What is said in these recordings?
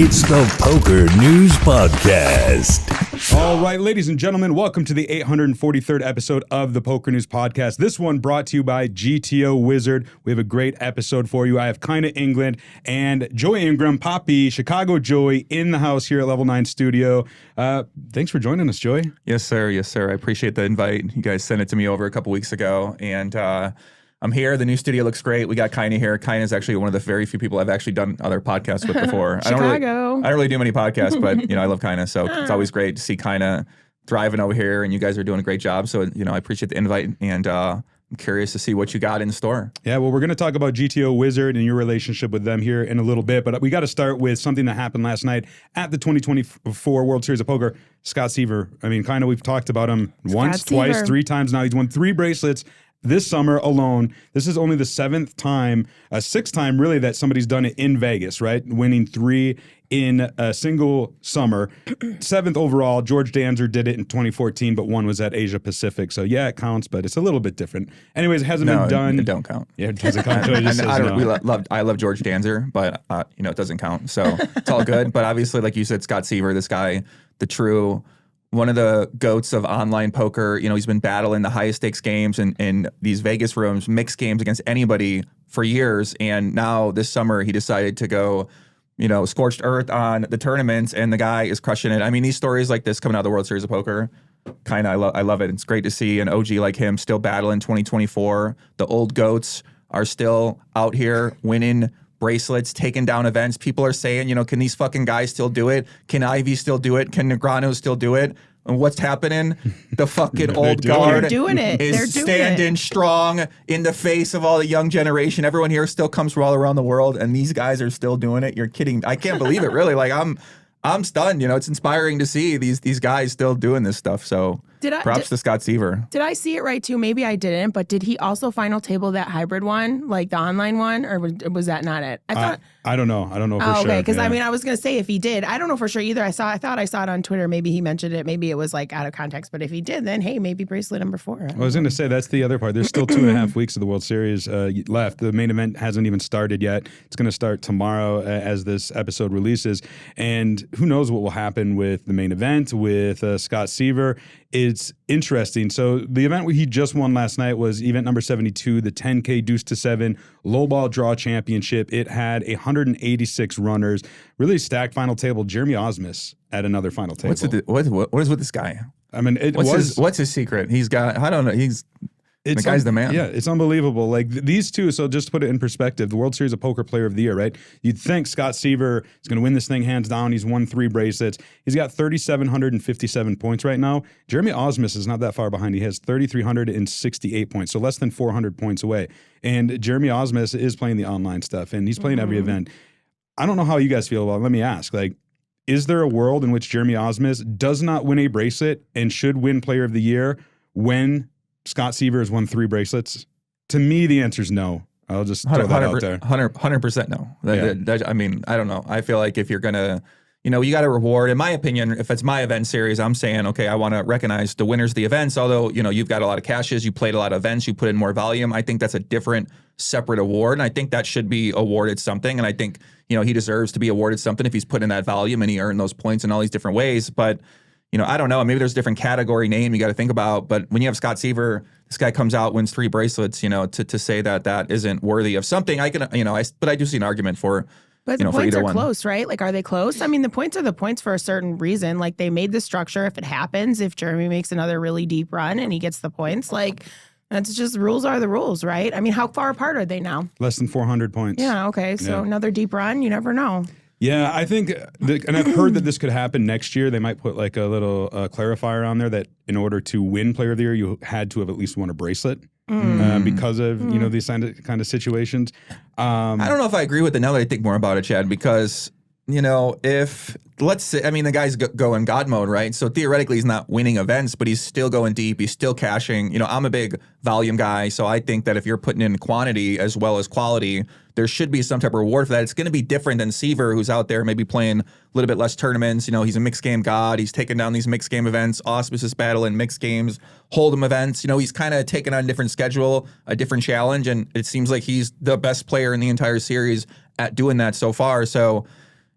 It's the PokerNews Podcast. All right, ladies and gentlemen, welcome to the 843rd episode of the PokerNews Podcast. This one brought to you by GTO Wizard. We have a great episode for you. I have Kyna England and Joey Ingram, Poppy, Chicago Joey in the house here at Level 9 Studio. Thanks for joining us, Joey. Yes, sir. Yes, sir. I appreciate the invite. You guys sent it to me over a couple weeks ago, and I'm here. The new studio looks great. We got Kyna here. Kyna is actually one of the very few people I've actually done other podcasts with before. I don't really do many podcasts, but I love Kyna, so it's always great to see Kyna thriving over here, and you guys are doing a great job. So I appreciate the invite, and I'm curious to see what you got in store. Yeah, well, we're going to talk about GTO Wizard and your relationship with them here in a little bit, but we got to start with something that happened last night at the 2024 World Series of Poker. Scott Seiver. I mean, Kyna, we've talked about him once, twice, 3 times now. He's won 3 bracelets this summer alone. This is only the 6th time really that somebody's done it in Vegas, right? Winning 3 in a single summer. 7th overall. George Danzer did it in 2014, but 1 was at Asia Pacific. So yeah, it counts, but it's a little bit different. Anyways, it hasn't been done. It don't count. Yeah, it doesn't count. I love George Danzer, but it doesn't count. So it's all good. But obviously, like you said, Scott Seiver, this guy, the true one of the goats of online poker. He's been battling the highest stakes games in these Vegas rooms, mixed games against anybody for years. And now this summer he decided to go, scorched earth on the tournaments, and the guy is crushing it. I mean, these stories like this coming out of the World Series of Poker, I love it. It's great to see an OG like him still battling 2024. The old goats are still out here winning bracelets, taking down events. People are saying, can these fucking guys still do it? Can Ivey still do it? Can Negreanu still do it? And what's happening? The fucking old guard is standing strong in the face of all the young generation. Everyone here still comes from all around the world, and these guys are still doing it. You're kidding. I can't believe it, really. Like, I'm stunned. It's inspiring to see these guys still doing this stuff. So props to Scott Seiver. Did I see it right too? Maybe I didn't, but did he also final table that hybrid one, like the online one, or was that not it? I don't know. I don't know for sure. Okay, because I was going to say if he did, I don't know for sure either. I thought I saw it on Twitter. Maybe he mentioned it. Maybe it was like out of context. But if he did, then hey, maybe bracelet number 4. I was going to say that's the other part. There's still 2.5 weeks of the World Series left. The main event hasn't even started yet. It's going to start tomorrow as this episode releases. And who knows what will happen with the main event with Scott Seiver. It's interesting. So the event he just won last night was event number 72, the 10K Deuce to 7 Lowball Draw Championship. It had 186 runners, really stacked final table. Jeremy Ausmus at another final table. What is with this guy? I mean, what's his secret? He's got, I don't know. The guy's the man. Yeah, it's unbelievable. Like these two, so just to put it in perspective, the World Series of Poker Player of the Year, right? You'd think Scott Seiver is going to win this thing hands down. He's won 3 bracelets. He's got 3,757 points right now. Jeremy Ausmus is not that far behind. He has 3,368 points, so less than 400 points away. And Jeremy Ausmus is playing the online stuff, and he's playing every event. I don't know how you guys feel about it. Let me ask, is there a world in which Jeremy Ausmus does not win a bracelet and should win Player of the Year when Scott Seiver has won 3 bracelets? To me, the answer is no. I'll just throw that out there. 100% no. Yeah. I don't know. I feel like if you're going to, you got to reward. In my opinion, if it's my event series, I'm saying, okay, I want to recognize the winners of the events. Although, you've got a lot of cashes, you played a lot of events, you put in more volume. I think that's a different, separate award. And I think that should be awarded something. And I think, he deserves to be awarded something if he's put in that volume and he earned those points in all these different ways. But I don't know. Maybe there's a different category name you got to think about. But when you have Scott Seiver, this guy comes out, wins 3 bracelets, to say that isn't worthy of something, I can, but I do see an argument for, but the points are close, right? Like, are they close? I mean, the points are the points for a certain reason. Like, they made the structure. If it happens, if Jeremy makes another really deep run and he gets the points, that's just rules are the rules, right? I mean, how far apart are they now? Less than 400 points. Yeah, okay. So another deep run, you never know. Yeah, I think, and I've heard that this could happen next year. They might put like a little clarifier on there that in order to win Player of the Year, you had to have at least won a bracelet because of, these kind of situations. I don't know if I agree with it now that I think more about it, Chad, because, if, let's say, the guy's going God mode, right? So theoretically, he's not winning events, but he's still going deep. He's still cashing. I'm a big volume guy, so I think that if you're putting in quantity as well as quality, there should be some type of reward for that. It's going to be different than Seiver, who's out there maybe playing a little bit less tournaments. He's a mixed game god. He's taking down these mixed game events. Ausmus is battling mixed games, hold'em events. He's kind of taken on a different schedule, a different challenge, and it seems like he's the best player in the entire series at doing that so far. So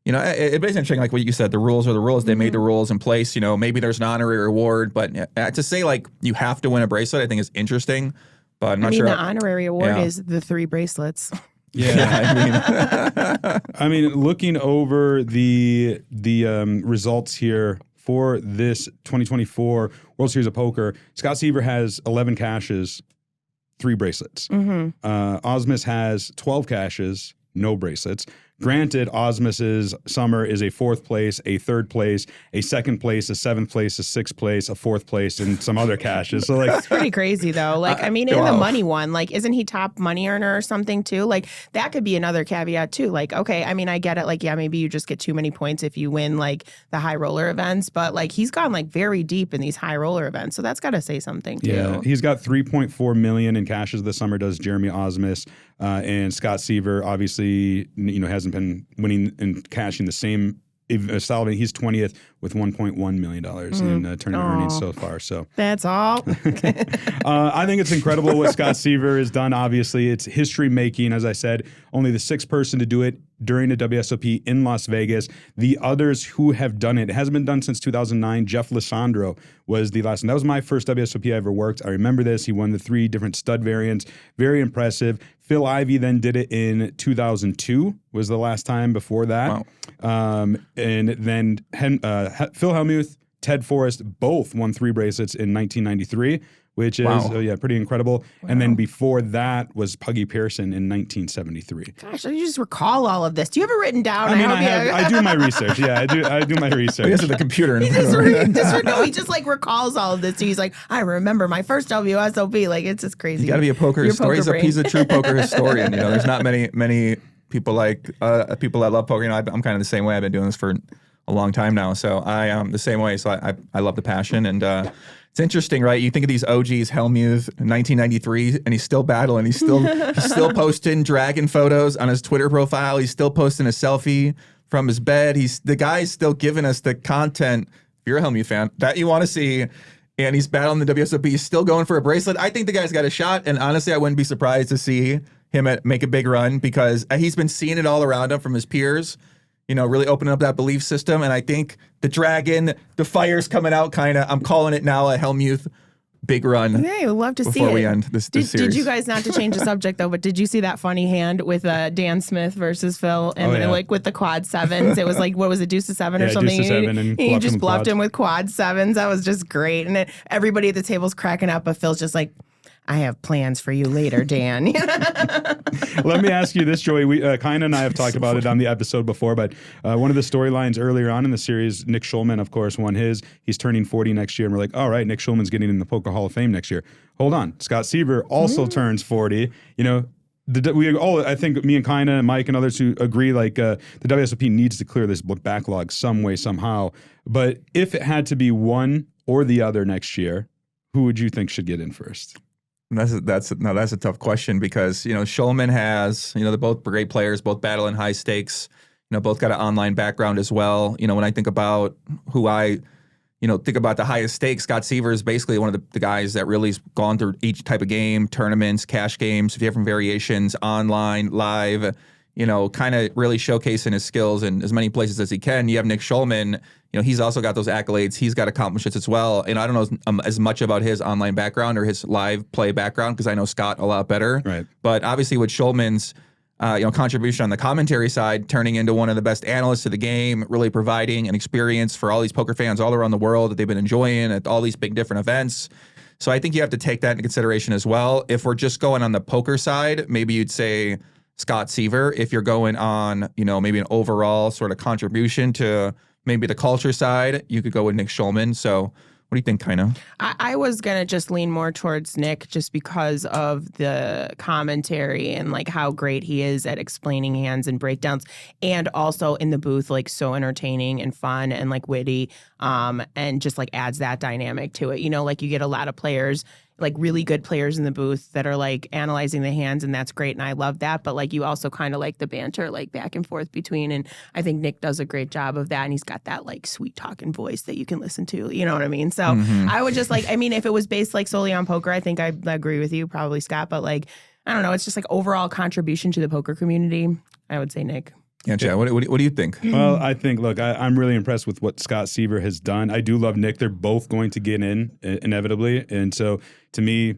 You know, it's interesting, like what you said, the rules are the rules. They made the rules in place. You know, maybe there's an honorary reward, but to say like you have to win a bracelet, I think is interesting. But I'm not sure. The honorary award is the 3 bracelets. Yeah, I mean, looking over the results here for this 2024 World Series of Poker, Scott Seiver has 11 cashes, 3 bracelets. Ausmus has 12 cashes, no bracelets. Granted, Ausmus's summer is a 4th place, a 3rd place, a 2nd place, a 7th place, a 6th place, a 4th place, and some other cashes. So, like, it's pretty crazy though. Like, I mean, in the money one, like, isn't he top money earner or something too? Like, that could be another caveat too. Like, okay, I mean, I get it. Like, yeah, maybe you just get too many points if you win like the high roller events, but like he's gone like very deep in these high roller events, so that's got to say something too. Yeah, he's got 3.4 million in cashes this summer. Does Jeremy Ausmus. And Scott Seiver obviously, you know, hasn't been winning and cashing the same style. He's 20th with $1.1 million in tournament earnings so far. So that's all. I think it's incredible what Scott Seiver has done. Obviously, it's history making. As I said, only the 6th person to do it during a WSOP in Las Vegas. The others who have done it hasn't been done since 2009. Jeff Lissandro was the last one. That was my first WSOP I ever worked. I remember this. He won the 3 different stud variants. Very impressive. Phil Ivey then did it in 2002, was the last time before that. Wow. And then Phil Hellmuth, Ted Forrest, both won 3 bracelets in 1993, which is pretty incredible. Wow. And then before that was Puggy Pearson in 1973. Gosh, you just recall all of this. Do you have it written down? I mean, I do my research. Yeah, I do my research. He has the computer. He just like recalls all of this. He's like, I remember my first WSOP. Like, it's just crazy. You got to be a poker historian. He's a true poker historian. You know, there's not many people like people that love poker. You know, I'm kind of the same way. I've been doing this for a long time now, so I am the same way. So I love the passion, and it's interesting, right? You think of these OGs, Hellmuth, 1993, and he's still battling. He's still posting dragon photos on his Twitter profile. He's still posting a selfie from his bed. The guy's still giving us the content, if you're a Hellmuth fan, that you want to see. And he's battling the WSOP. He's still going for a bracelet. I think the guy's got a shot, and honestly, I wouldn't be surprised to see him make a big run because he's been seeing it all around him from his peers. You know, really opening up that belief system. And I think the dragon, the fire's coming out, Kyna. I'm calling it now a Hellmuth big run. Yeah, we'd love to see it. Before we end this series. Did you guys, not to change the subject though, but did you see that funny hand with Dan Smith versus Phil? And like with the quad 7s, it was like, what was it, deuce to 7 or something? Deuce to 7 and he just bluffed him with quad 7s. That was just great. And everybody at the table's cracking up, but Phil's just like, I have plans for you later, Dan. Let me ask you this, Joey. Kyna and I have talked about it on the episode before, but one of the storylines earlier on in the series, Nick Schulman, of course, won his. He's turning 40 next year, and we're like, all right, Nick Schulman's getting in the Poker Hall of Fame next year. Hold on. Scott Seiver also turns 40. You know, I think me and Kyna and Mike and others who agree, like the WSOP needs to clear this backlog some way, somehow. But if it had to be one or the other next year, who would you think should get in first? That's a tough question because, you know, Schulman has, you know, they're both great players, both battling high stakes, you know, both got an online background as well. You know, when I think about think about the highest stakes, Scott Seiver is basically one of the guys that really has gone through each type of game, tournaments, cash games, different variations, online, live, you know, kind of really showcasing his skills in as many places as he can. You have Nick Schulman, you know, he's also got those accolades. He's got accomplishments as well. And I don't know as much about his online background or his live play background because I know Scott a lot better. Right. But obviously with Schulman's, contribution on the commentary side, turning into one of the best analysts of the game, really providing an experience for all these poker fans all around the world that they've been enjoying at all these big different events. So I think you have to take that into consideration as well. If we're just going on the poker side, maybe you'd say Scott Seiver. If you're going on, you know, maybe an overall sort of contribution to maybe the culture side, you could go with Nick Schulman. So what do you think, Kyna? I was going to just lean more towards Nick just because of the commentary and like how great he is at explaining hands and breakdowns, and also in the booth, like so entertaining and fun and like witty, and just like adds that dynamic to it. You know, like you get a lot of players, like really good players in the booth that are like analyzing the hands, and that's great, and I love that. But like you also kind of like the banter, like back and forth between, and I think Nick does a great job of that, and he's got that like sweet talking voice that you can listen to. You know what I mean? So I would just like, I mean, if it was based like solely on poker, I think I agree with you, probably Scott. But like, I don't know, it's just like overall contribution to the poker community, I would say Nick. Yeah, Chad, what do you think? Well, I think, look, I'm really impressed with what Scott Seiver has done. I do love Nick. They're both going to get in inevitably. And so to me,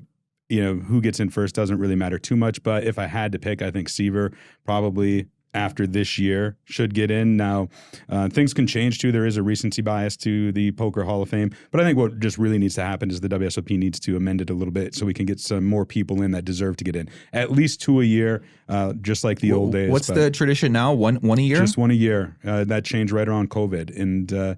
who gets in first doesn't really matter too much. But if I had to pick, I think Seiver probably after this year should get in. Now, things can change too. There is a recency bias to the Poker Hall of Fame. But I think what just really needs to happen is the WSOP needs to amend it a little bit so we can get some more people in that deserve to get in. At least 2 a year, just like the old days. What's the tradition now? One a year? Just 1 a year. That changed right around COVID. And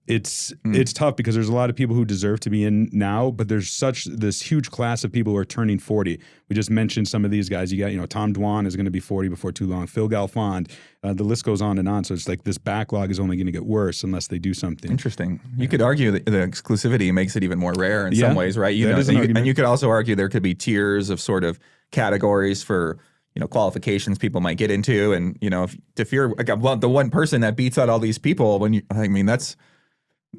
it's tough because there's a lot of people who deserve to be in now, but there's this huge class of people who are turning 40. We just mentioned some of these guys. You got, Tom Dwan is going to be 40 before too long. Phil Galfond. The list goes on and on. So it's like this backlog is only going to get worse unless they do something. Interesting. You could argue that the exclusivity makes it even more rare in some ways, right? And you could also argue there could be tiers of sort of categories for qualifications people might get into, and if you're like the one person that beats out all these people,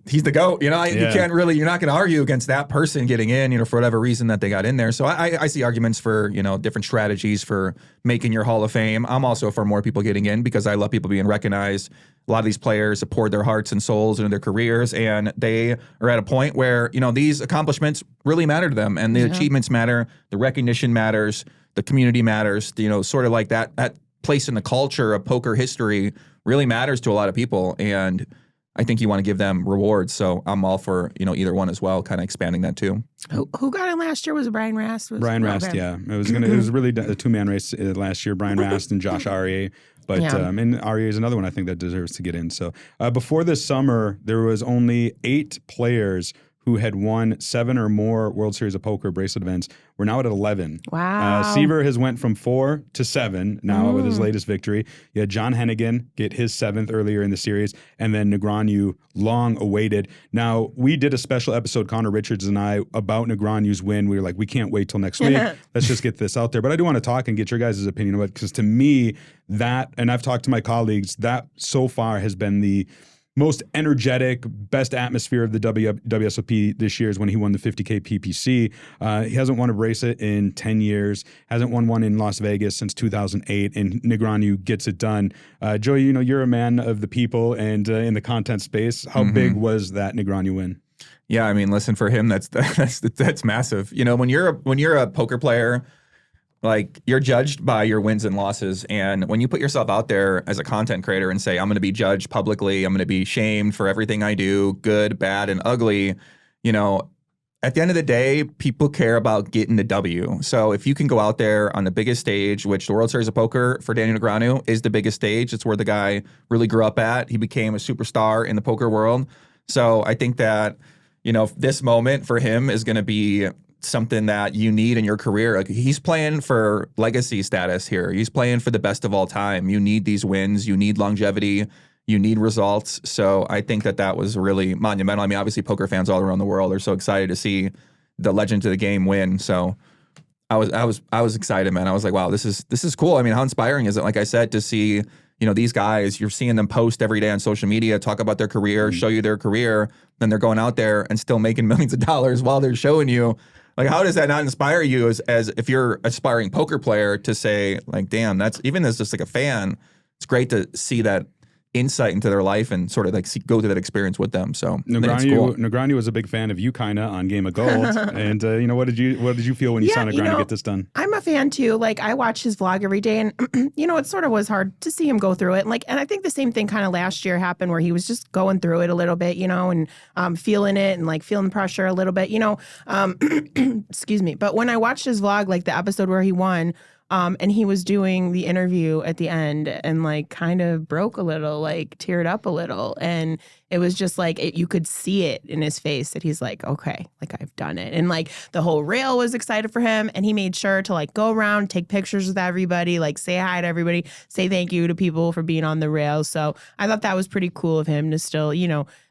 he's the GOAT. You can't really, you're not going to argue against that person getting in, for whatever reason that they got in there. So I see arguments for different strategies for making your Hall of Fame. I'm also for more people getting in because I love people being recognized. A lot of these players have poured their hearts and souls into their careers, and they are at a point where these accomplishments really matter to them, and the achievements matter, the recognition matters. The community matters, sort of like that place in the culture of poker history really matters to a lot of people. And I think you want to give them rewards. So I'm all for, either one as well, kind of expanding that too. Who got in last year? Was it Brian Rast? Brian Rast, yeah. It was really a two-man race last year, Brian Rast and Josh Aryeh. But and Aryeh is another one I think that deserves to get in. So before this summer, there was only 8 players who had won 7 or more World Series of Poker bracelet events. We're now at 11. Wow. Seiver has went from 4 to 7 now with his latest victory. You had John Hennigan get his 7th earlier in the series, and then Negreanu, long awaited. Now, we did a special episode, Connor Richards and I, about Negreanu's win. We were like, we can't wait till next week. Let's just get this out there. But I do want to talk and get your guys' opinion on it, because to me, that, and I've talked to my colleagues, that so far has been the most energetic, best atmosphere of the WSOP this year is when he won the 50K PPC. He hasn't won a bracelet in 10 years, hasn't won one in Las Vegas since 2008, and Negreanu gets it done. Joey, you're a man of the people and in the content space. How big was that Negreanu win? Yeah, I mean, listen, for him, that's massive. When you're a poker player, like, you're judged by your wins and losses. And when you put yourself out there as a content creator and say, I'm going to be judged publicly, I'm going to be shamed for everything I do, good, bad, and ugly, at the end of the day, people care about getting the W. So if you can go out there on the biggest stage, which the World Series of Poker for Daniel Negreanu is the biggest stage. It's where the guy really grew up at. He became a superstar in the poker world. So I think that, this moment for him is going to be something that you need in your career. Like, he's playing for legacy status here. He's playing for the best of all time. You need these wins. You need longevity. You need results. So I think that was really monumental. I mean, obviously, poker fans all around the world are so excited to see the legend of the game win. So I was excited, man. I was like, wow, this is cool. I mean, how inspiring is it? Like I said, to see these guys, you're seeing them post every day on social media, talk about their career, show you their career, then they're going out there and still making millions of dollars while they're showing you. Like, how does that not inspire you as if you're an aspiring poker player to say, like, damn, that's, even as just like a fan, it's great to see that insight into their life and sort of like go through that experience with them. So Negreanu was a big fan of you, Kyna, on Game of Gold. And what did you feel when you saw Negreanu get this done? I'm a fan too. Like, I watch his vlog every day, and it sort of was hard to see him go through it. And I think the same thing kind of last year happened, where he was just going through it a little bit, and feeling it and like feeling pressure a little bit, excuse me. But when I watched his vlog, like the episode where he won, and he was doing the interview at the end and like kind of broke a little, like teared up a little. And it was just like, you could see it in his face that he's like, okay, like, I've done it. And like the whole rail was excited for him. And he made sure to like go around, take pictures with everybody, like say hi to everybody, say thank you to people for being on the rail. So I thought that was pretty cool of him to still,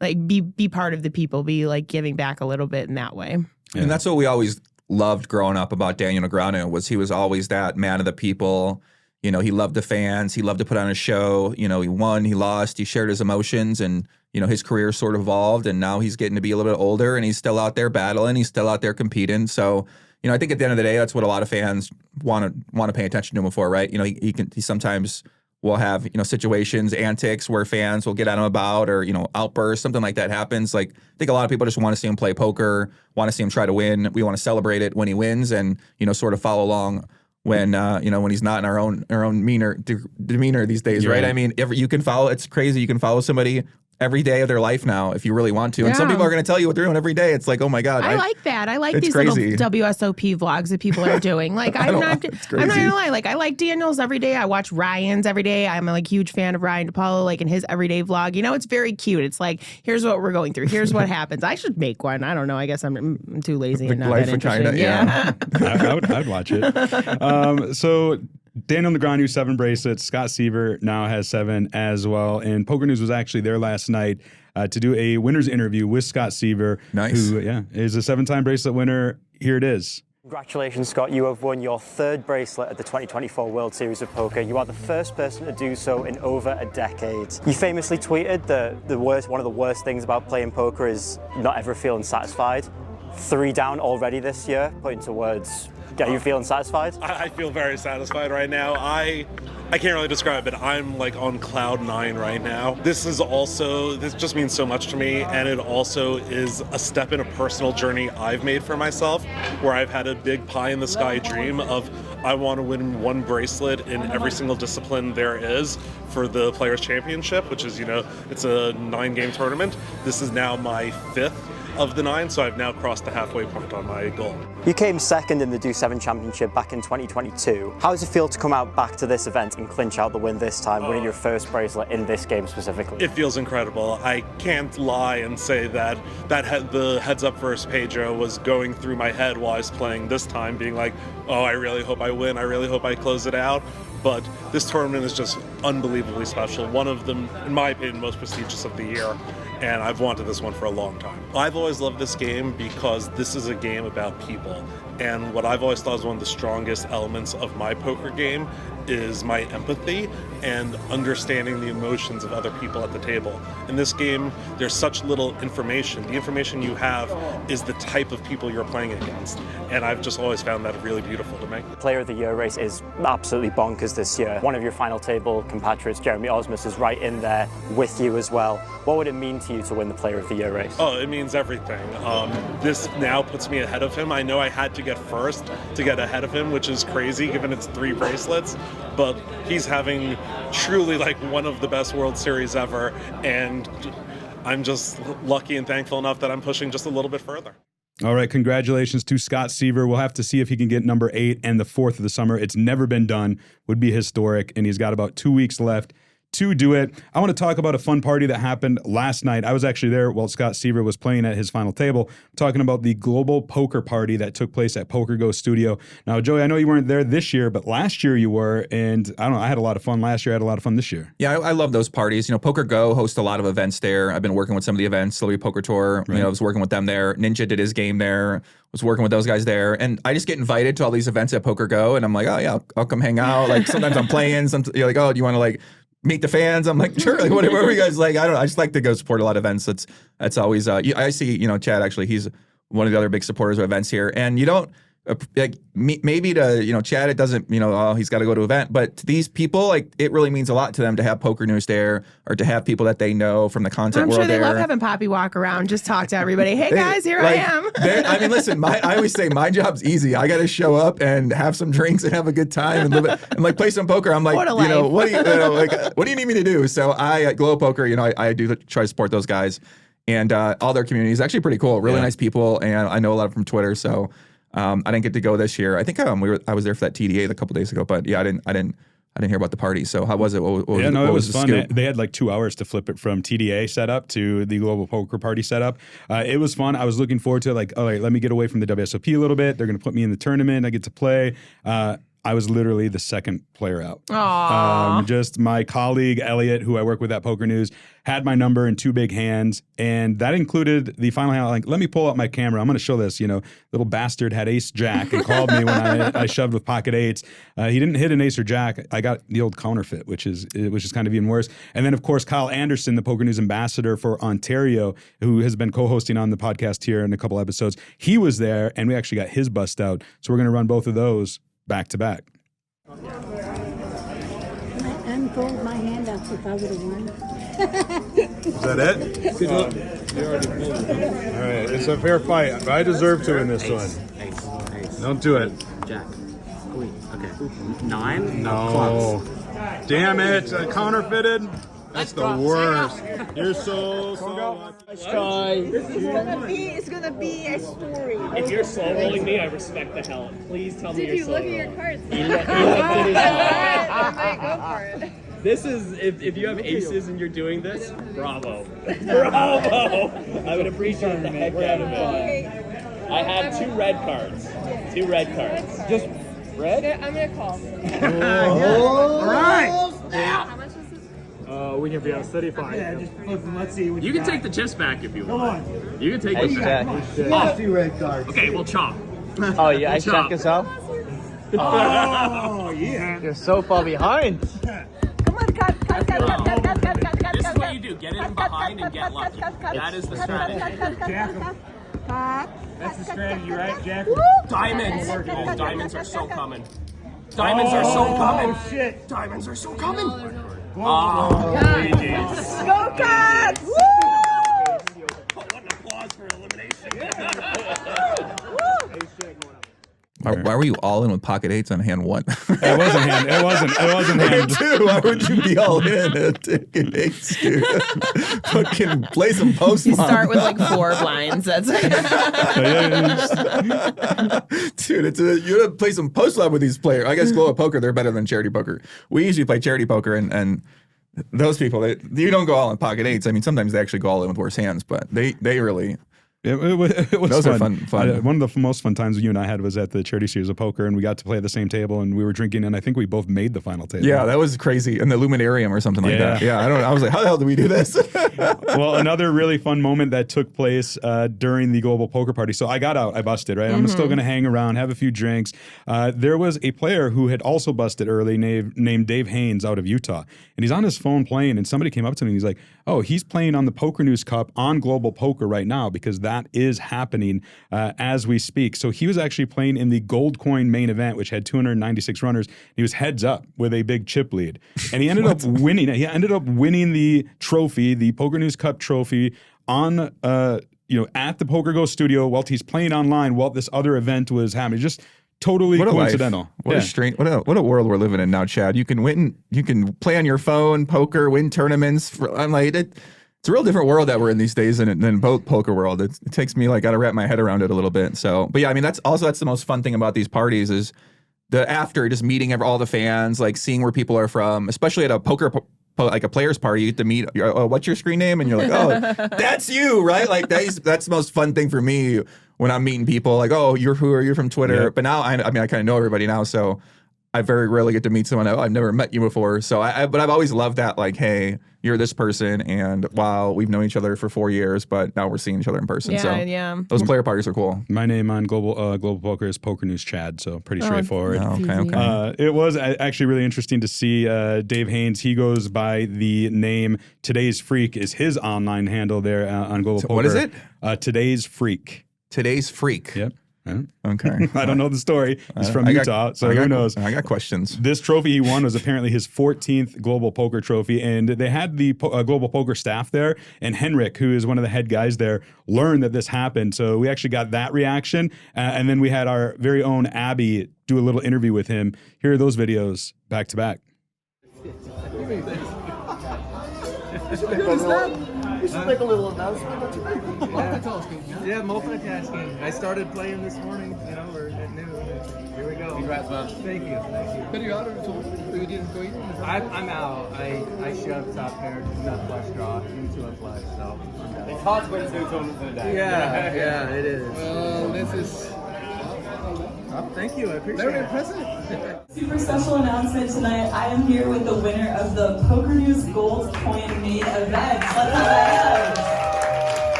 like be part of the people, be like giving back a little bit in that way. Yeah. And that's what we always loved growing up about Daniel Negreanu, was he was always that man of the people. He loved the fans. He loved to put on a show. He won, he lost, he shared his emotions, and his career sort of evolved, and now he's getting to be a little bit older, and he's still out there battling. He's still out there competing. So, I think at the end of the day, that's what a lot of fans want to pay attention to him for, right? He sometimes we'll have, situations, antics where fans will get at him about, or, outbursts, something like that happens. Like, I think a lot of people just want to see him play poker, want to see him try to win. We want to celebrate it when he wins and, sort of follow along when, when he's not in our own demeanor these days, right? I mean, you can follow, it's crazy. You can follow somebody every day of their life now if you really want to. And some people are going to tell you what they're doing every day. It's like, oh my God. I like that. I like these crazy. little WSOP vlogs that people are doing. Like, I'm not going to lie. Like, I like Daniel's every day. I watch Ryan's every day. I'm a huge fan of Ryan DePaulo, like in his everyday vlog. It's very cute. It's like, here's what we're going through. Here's what happens. I should make one. I don't know. I guess I'm too lazy and not that interesting. I'd watch it. So Daniel Negreanu, 7 bracelets. Scott Seiver now has 7 as well. And PokerNews was actually there last night to do a winner's interview with Scott Seiver, who is a 7-time bracelet winner. Here it is. Congratulations, Scott. You have won your 3rd bracelet at the 2024 World Series of Poker. You are the first person to do so in over a decade. You famously tweeted one of the worst things about playing poker is not ever feeling satisfied. 3 down already this year, put into words. Are you feeling satisfied? I feel very satisfied right now. I can't really describe it. I'm like on cloud 9 right now. This just means so much to me, and it also is a step in a personal journey I've made for myself, where I've had a big pie in the sky dream of I want to win 1 bracelet in every single discipline there is for the Players Championship, which is, it's a 9-game tournament. This is now my 5th of the 9, so I've now crossed the halfway point on my goal. You came 2nd in the Do 7 Championship back in 2022. How does it feel to come out back to this event and clinch out the win this time, winning your 1st bracelet in this game specifically? It feels incredible. I can't lie and say that the heads up first Pedro was going through my head while I was playing this time, being like, oh, I really hope I win. I really hope I close it out. But this tournament is just unbelievably special. One of them, in my opinion, most prestigious of the year. And I've wanted this one for a long time. I've always loved this game because this is a game about people. And what I've always thought is one of the strongest elements of my poker game is my empathy and understanding the emotions of other people at the table. In this game, there's such little information. The information you have is the type of people you're playing against. And I've just always found that really beautiful to me. Player of the Year race is absolutely bonkers this year. One of your final table compatriots, Jeremy Ausmus, is right in there with you as well. What would it mean to you to win the Player of the Year race? Oh, it means everything. This now puts me ahead of him. I know I had to get first to get ahead of him, which is crazy given it's 3 bracelets, but he's having truly like one of the best World Series ever, and I'm just lucky and thankful enough that I'm pushing just a little bit further. All right, congratulations to Scott Seiver. We'll have to see if he can get number 8 and the 4th of the summer. It's never been done, would be historic, and he's got about 2 weeks left to do it. I want to talk about a fun party that happened last night. I was actually there while Scott Seiver was playing at his final table, talking about the global poker party that took place at PokerGO Studio. Now, Joey, I know you weren't there this year, but last year you were, and I don't know, I had a lot of fun last year. I had a lot of fun this year. Yeah, I love those parties. PokerGO hosts a lot of events there. I've been working with some of the events, Celebrity Poker Tour. Right. I was working with them there. Ninja did his game there. Was working with those guys there, and I just get invited to all these events at PokerGO, and I'm like, oh yeah, I'll come hang out. Like sometimes I'm playing. You're like, oh, do you want to like meet the fans? I'm like, sure, like whatever you guys like. I don't know. I just like to go support a lot of events. That's always. I see, Chad actually. He's one of the other big supporters of events here, and you don't. Like maybe to Chad, it doesn't he's got to go to an event, but to these people, like it really means a lot to them to have PokerNews there or to have people that they know from the content world. I'm sure they there. love having Poppy walk around, just talk to everybody. Hey guys, here I am. I mean, listen, I always say my job's easy. I got to show up and have some drinks and have a good time and live it and like play some poker. I'm like, what do you need me to do? So I at Glow Poker, I do try to support those guys and all their community is actually pretty cool. Really nice people, and I know a lot from Twitter. So. I didn't get to go this year. I think I was there for that TDA a couple days ago, but yeah, I didn't hear about the party. So how was it? What was it was fun. They had like 2 hours to flip it from TDA setup to the global poker party setup. It was fun. I was looking forward to like, all right, let me get away from the WSOP a little bit. They're going to put me in the tournament. I get to play. I was literally the second player out. Just my colleague, Elliot, who I work with at PokerNews, had my number in 2 big hands, and that included the final hand. Like, let me pull out my camera. I'm going to show this. Little bastard had ace-jack and called me when I shoved with pocket eights. He didn't hit an ace or jack. I got the old counterfeit, which is kind of even worse. And then, of course, Kyle Anderson, the PokerNews ambassador for Ontario, who has been co-hosting on the podcast here in a couple episodes, he was there, and we actually got his bust out. So we're going to run both of those back to back. And fold my hand up if I would have won. Is that it? All right, it's a fair fight. I deserve to in this one. Ace. Don't do it. Jack. Queen. Okay. 9? No. Damn it. Counterfeited. That's the worst. You're so It's gonna be a story. If you're slow rolling me, I respect the hell. Please tell me you're slow rolling. Did you look at your cards? I might go for it. This is, if you have aces and you're doing this, bravo. Bravo! I would appreciate the heck out of it. I have 2 red cards. 2 red cards. Just red? I'm gonna call. All right! How much is this? We can be on 35. Yeah, just let's see. You can take the chips back if you want. Come on. You can take them back. Oh. 2 red cards. Okay, we'll chop. Oh, yeah, I chop. check us out. Oh, yeah. You're so far behind. Come on, cut. This is what you do. Get in behind and get lucky. That is the strategy. That's the strategy, right, Jack? Diamonds. Oh, diamonds are so coming. Diamonds are so coming. Oh, shit. Diamonds are so coming. Oh, Go, Cats! Woo! What an applause for elimination. Why were you all in with pocket 8s on hand 1? It wasn't hand. It wasn't hand. Dude, why would you be all in at taking 8s, dude? Fucking play some post. You start with like 4 blinds. That's Dude, you gotta play some post lab with these players. I guess Glow of Poker, they're better than charity poker. We usually play charity poker, and those people, you don't go all in pocket 8s. I mean, sometimes they actually go all in with worse hands, but they really. It was those fun. are fun. One of the most fun times you and I had was at the charity series of poker, and we got to play at the same table, and we were drinking, and I think we both made the final table. Yeah, that was crazy. In the Luminarium or something like that. Yeah, I don't know. I was like, how the hell do we do this? Well, another really fun moment that took place during the global poker party. So I got out, I busted, right? I'm still going to hang around, have a few drinks. There was a player who had also busted early named Dave Haines out of Utah, and he's on his phone playing, and somebody came up to me and he's like, oh, he's playing on the PokerNews Cup on Global Poker right now because that is happening as we speak. So he was actually playing in the Gold Coin main event, which had 296 runners. He was heads up with a big chip lead, and he ended up winning. He ended up winning the trophy, the PokerNews Cup trophy, on at the PokerGO studio while he's playing online while this other event was happening. Just totally coincidental. What a strange, what a world we're living in now, Chad. You can play on your phone, poker, win tournaments. I'm like, it's a real different world that we're in these days than both poker world. It takes me got to wrap my head around it a little bit. So, but yeah, I mean, that's the most fun thing about these parties is the after, just meeting all the fans, like seeing where people are from, especially at a poker like a players party, you get to meet, what's your screen name? And you're like, oh, that's you, right? Like that's the most fun thing for me when I'm meeting people. Like, oh, you're from Twitter. Yep. But now, I mean, I kind of know everybody now, so I very rarely get to meet someone. I've never met you before. So but I've always loved that. Like, hey, you're this person, and wow, we've known each other for 4 years, but now we're seeing each other in person. Those player parties are cool. My name on Global Poker is PokerNews Chad, so pretty straightforward. Oh, okay. It was actually really interesting to see Dave Haines. He goes by the name Today's Freak is his online handle there on Global Poker. What is it? Today's Freak. Today's Freak. Yep. Okay. I don't know the story. He's from Utah, so who knows? I got questions. This trophy he won was apparently his 14th Global Poker trophy, and they had the Global Poker staff there, and Henrik, who is one of the head guys there, learned that this happened. So we actually got that reaction, and then we had our very own Abby do a little interview with him. Here are those videos back to back. We should make a little announcement. Yeah, multitasking. I started playing this morning. We're at noon. Here we go. Congrats, man. Thank you. I'm out. I shoved top pair, not flush draw, into a flush. So it's hard to win 2 tournaments in a day. Yeah, it is. Well, this is. Thank you. I appreciate it. Very impressive. Super special announcement tonight. I am here with the winner of the PokerNews Gold Coin main event. Let's have a hand.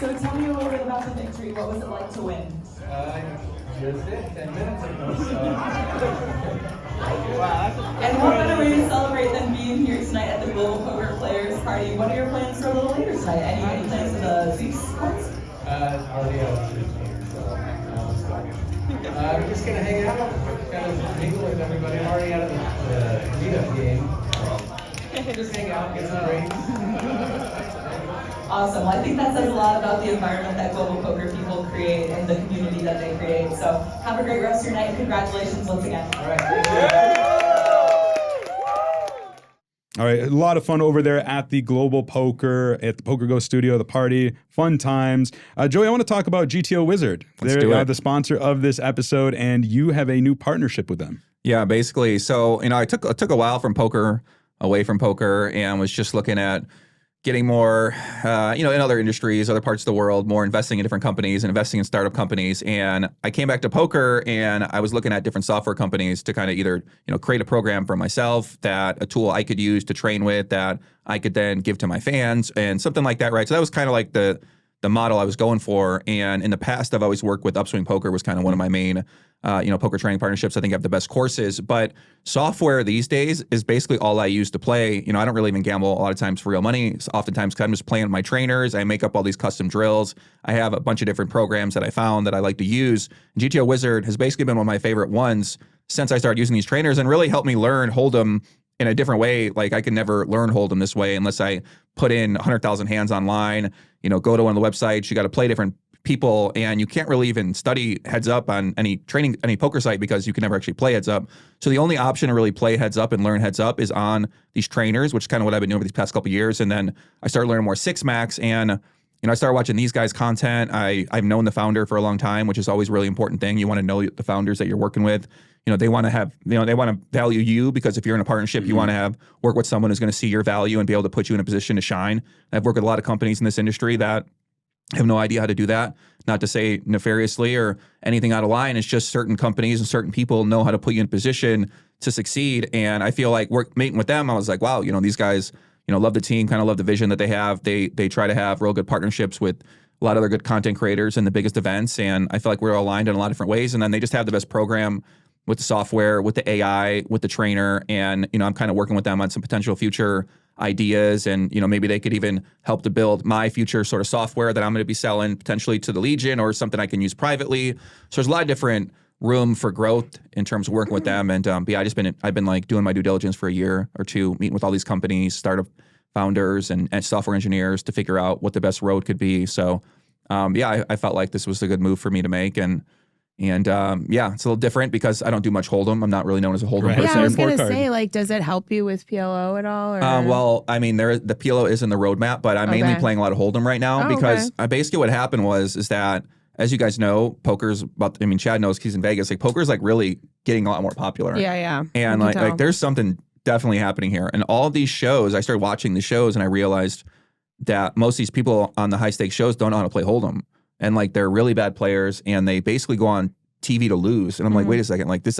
So tell me a little bit about the victory. What was it like to win? Just it 10 minutes ago. So. And what better way to celebrate than being here tonight at the Global Poker Players Party? What are your plans for a little later tonight? Any plans for the Zeus courts? Already have a here, so just gonna hang out, kind of mingle with everybody. I'm already out of the meetup game. Just hang out, get some drinks. Awesome. Well, I think that says a lot about the environment that global poker people create and the community that they create. So have a great rest of your night and congratulations once again. All right, thank you. All right, a lot of fun over there at the Global Poker, at the PokerGO studio, the party, fun times. Joey, I want to talk about GTO Wizard. They're the sponsor of this episode, and you have a new partnership with them. Yeah, basically. So, I took a while from poker, away from poker, and was just looking at getting more, in other industries, other parts of the world, more investing in different companies and investing in startup companies. And I came back to poker and I was looking at different software companies to kind of either, create a program for myself, a tool I could use to train with, that I could then give to my fans and something like that, right? So that was kind of like the model I was going for. And in the past, I've always worked with Upswing Poker, was kind of one of my main, poker training partnerships. I think I have the best courses, but software these days is basically all I use to play. I don't really even gamble a lot of times for real money. So oftentimes I'm just playing with my trainers. I make up all these custom drills. I have a bunch of different programs that I found that I like to use. GTO Wizard has basically been one of my favorite ones since I started using these trainers, and really helped me learn Hold'em in a different way. Like, I could never learn Hold'em this way unless I put in 100,000 hands online, go to one of the websites. You got to play different people, and you can't really even study heads up on any poker site because you can never actually play heads up. So the only option to really play heads up and learn heads up is on these trainers, which is kind of what I've been doing for these past couple of years. And then I started learning more six max, and I started watching these guys' content. I've known the founder for a long time, which is always a really important thing. You want to know the founders that you're working with. They want to have, they want to value you, because if you're in a partnership, you want to work with someone who's going to see your value and be able to put you in a position to shine. I've worked with a lot of companies in this industry that have no idea how to do that. Not to say nefariously or anything out of line. It's just certain companies and certain people know how to put you in a position to succeed. And I feel like meeting with them, I was like, wow, these guys, love the team, kind of love the vision that they have. They try to have real good partnerships with a lot of other good content creators in the biggest events. And I feel like we're aligned in a lot of different ways. And then they just have the best program with the software, with the AI, with the trainer. And, I'm kind of working with them on some potential future ideas, and maybe they could even help to build my future sort of software that I'm going to be selling potentially to the Legion, or something I can use privately. So there's a lot of different room for growth in terms of working with them. And I've been like doing my due diligence for a year or two, meeting with all these companies, startup founders and software engineers to figure out what the best road could be. So I felt like this was a good move for me to make. And it's a little different because I don't do much Hold'em. I'm not really known as a Hold'em person. Yeah, I was going to say, like, does it help you with PLO at all? Or? Well, I mean, the PLO is in the roadmap, but I'm mainly playing a lot of Hold'em right now because basically what happened is that, as you guys know, poker's Chad knows, he's in Vegas. Like, poker's like really getting a lot more popular. Yeah. And like there's something definitely happening here. And all of these shows, I started watching the shows and I realized that most of these people on the high stakes shows don't know how to play Hold'em. And like, they're really bad players and they basically go on TV to lose. And I'm like, wait a second, like this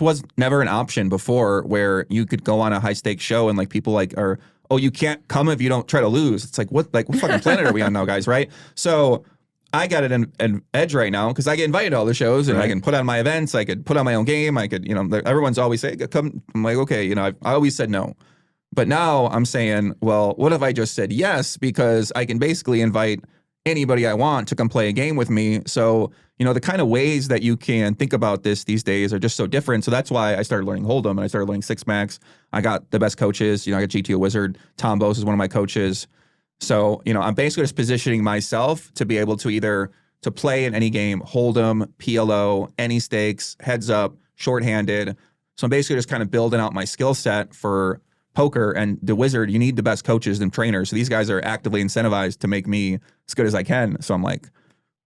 was never an option before, where you could go on a high stakes show and like people like are, oh, you can't come if you don't try to lose. It's like, what fucking planet are we on now, guys? Right. So I got an edge right now because I get invited to all the shows and I can put on my events. I could put on my own game. I could, everyone's always saying, come. I'm like, okay, I always said no. But now I'm saying, well, what if I just said yes? Because I can basically invite anybody I want to come play a game with me. So, the kind of ways that you can think about this these days are just so different. So that's why I started learning Hold'em and I started learning Six Max. I got the best coaches. I got GTO Wizard. Tom Bose is one of my coaches. So, I'm basically just positioning myself to be able to either to play in any game, Hold'em, PLO, any stakes, heads up, shorthanded. So I'm basically just kind of building out my skill set for poker. And the Wizard, you need the best coaches and trainers. So these guys are actively incentivized to make me as good as I can. So I'm like,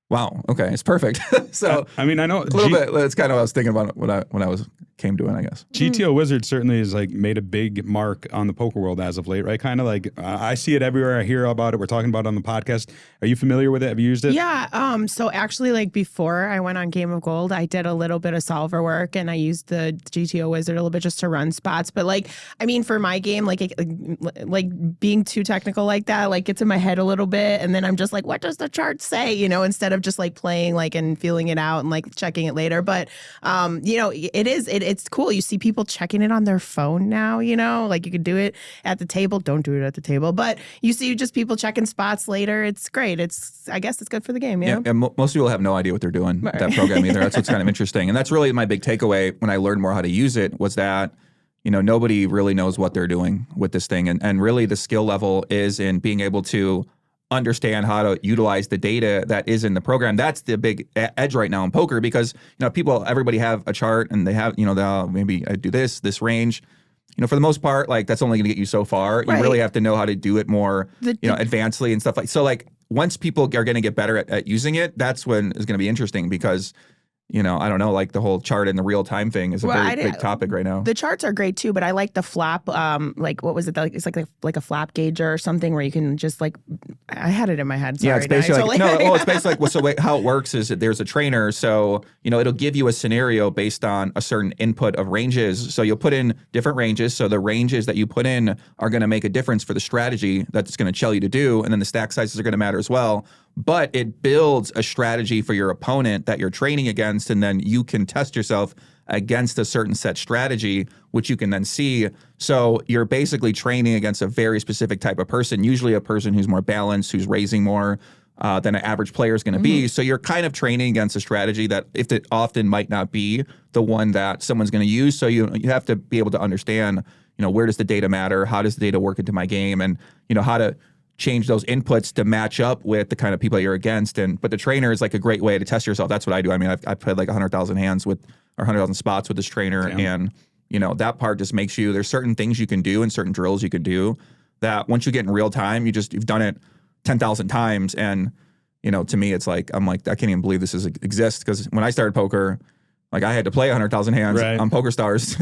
wow, okay, it's perfect. So I mean, I know a little bit. That's kind of what I was thinking about when I came to it, I guess. GTO Wizard certainly has like made a big mark on the poker world as of late, right? Kind of like I see it everywhere. I hear about it. We're talking about it on the podcast. Are you familiar with it? Have you used it? Yeah. So actually, like before I went on Game of Gold, I did a little bit of solver work and I used the GTO Wizard a little bit just to run spots. But like, I mean, for my game, like being too technical like that, like gets in my head a little bit, and then I'm just like, what does the chart say? Instead of just like playing like and feeling it out and like checking it later. But it it's cool. You see people checking it on their phone now, you know, like you could do it at the table. Don't do it at the table, but you see just people checking spots later. It's great. I guess it's good for the game, you know? And most people have no idea what they're doing with that program either. That's what's kind of interesting. And that's really my big takeaway when I learned more how to use it was that, you know, nobody really knows what they're doing with this thing. And really the skill level is in being able to understand how to utilize the data that is in the program. That's the big edge right now in poker because, you know, everybody have a chart and they have, you know, maybe I do this range. You know, for the most part, like that's only going to get you so far. You really have to know how to do it more, advancedly and stuff like. So like once people are going to get better at using it, that's when it's going to be interesting because, you know, I don't know, like the whole chart and the real time thing is a very big topic right now. The charts are great too, but I like the flap. Like what was it? It's like a flap gauger or something where you can just like. I had it in my head. Sorry, yeah, it's basically it's basically like how it works is that there's a trainer, so you know it'll give you a scenario based on a certain input of ranges. So you'll put in different ranges. So the ranges that you put in are going to make a difference for the strategy that's going to tell you to do, and then the stack sizes are going to matter as well. But it builds a strategy for your opponent that you're training against, and then you can test yourself against a certain set strategy, which you can then see. So you're basically training against a very specific type of person, usually a person who's more balanced, who's raising more than an average player is going to be. So you're kind of training against a strategy that if it often might not be the one that someone's going to use. So you have to be able to understand, you know, where does the data matter? How does the data work into my game? And, you know, how to change those inputs to match up with the kind of people you're against. But the trainer is like a great way to test yourself. That's what I do. I mean, I've played like 100,000 hands or 100,000 spots with this trainer. Damn. And, you know, that part just makes there's certain things you can do and certain drills you can do that once you get in real time, you've done it 10,000 times. And, you know, to me, it's like, I'm like, I can't even believe this exists. Because when I started poker, like I had to play 100,000 hands on PokerStars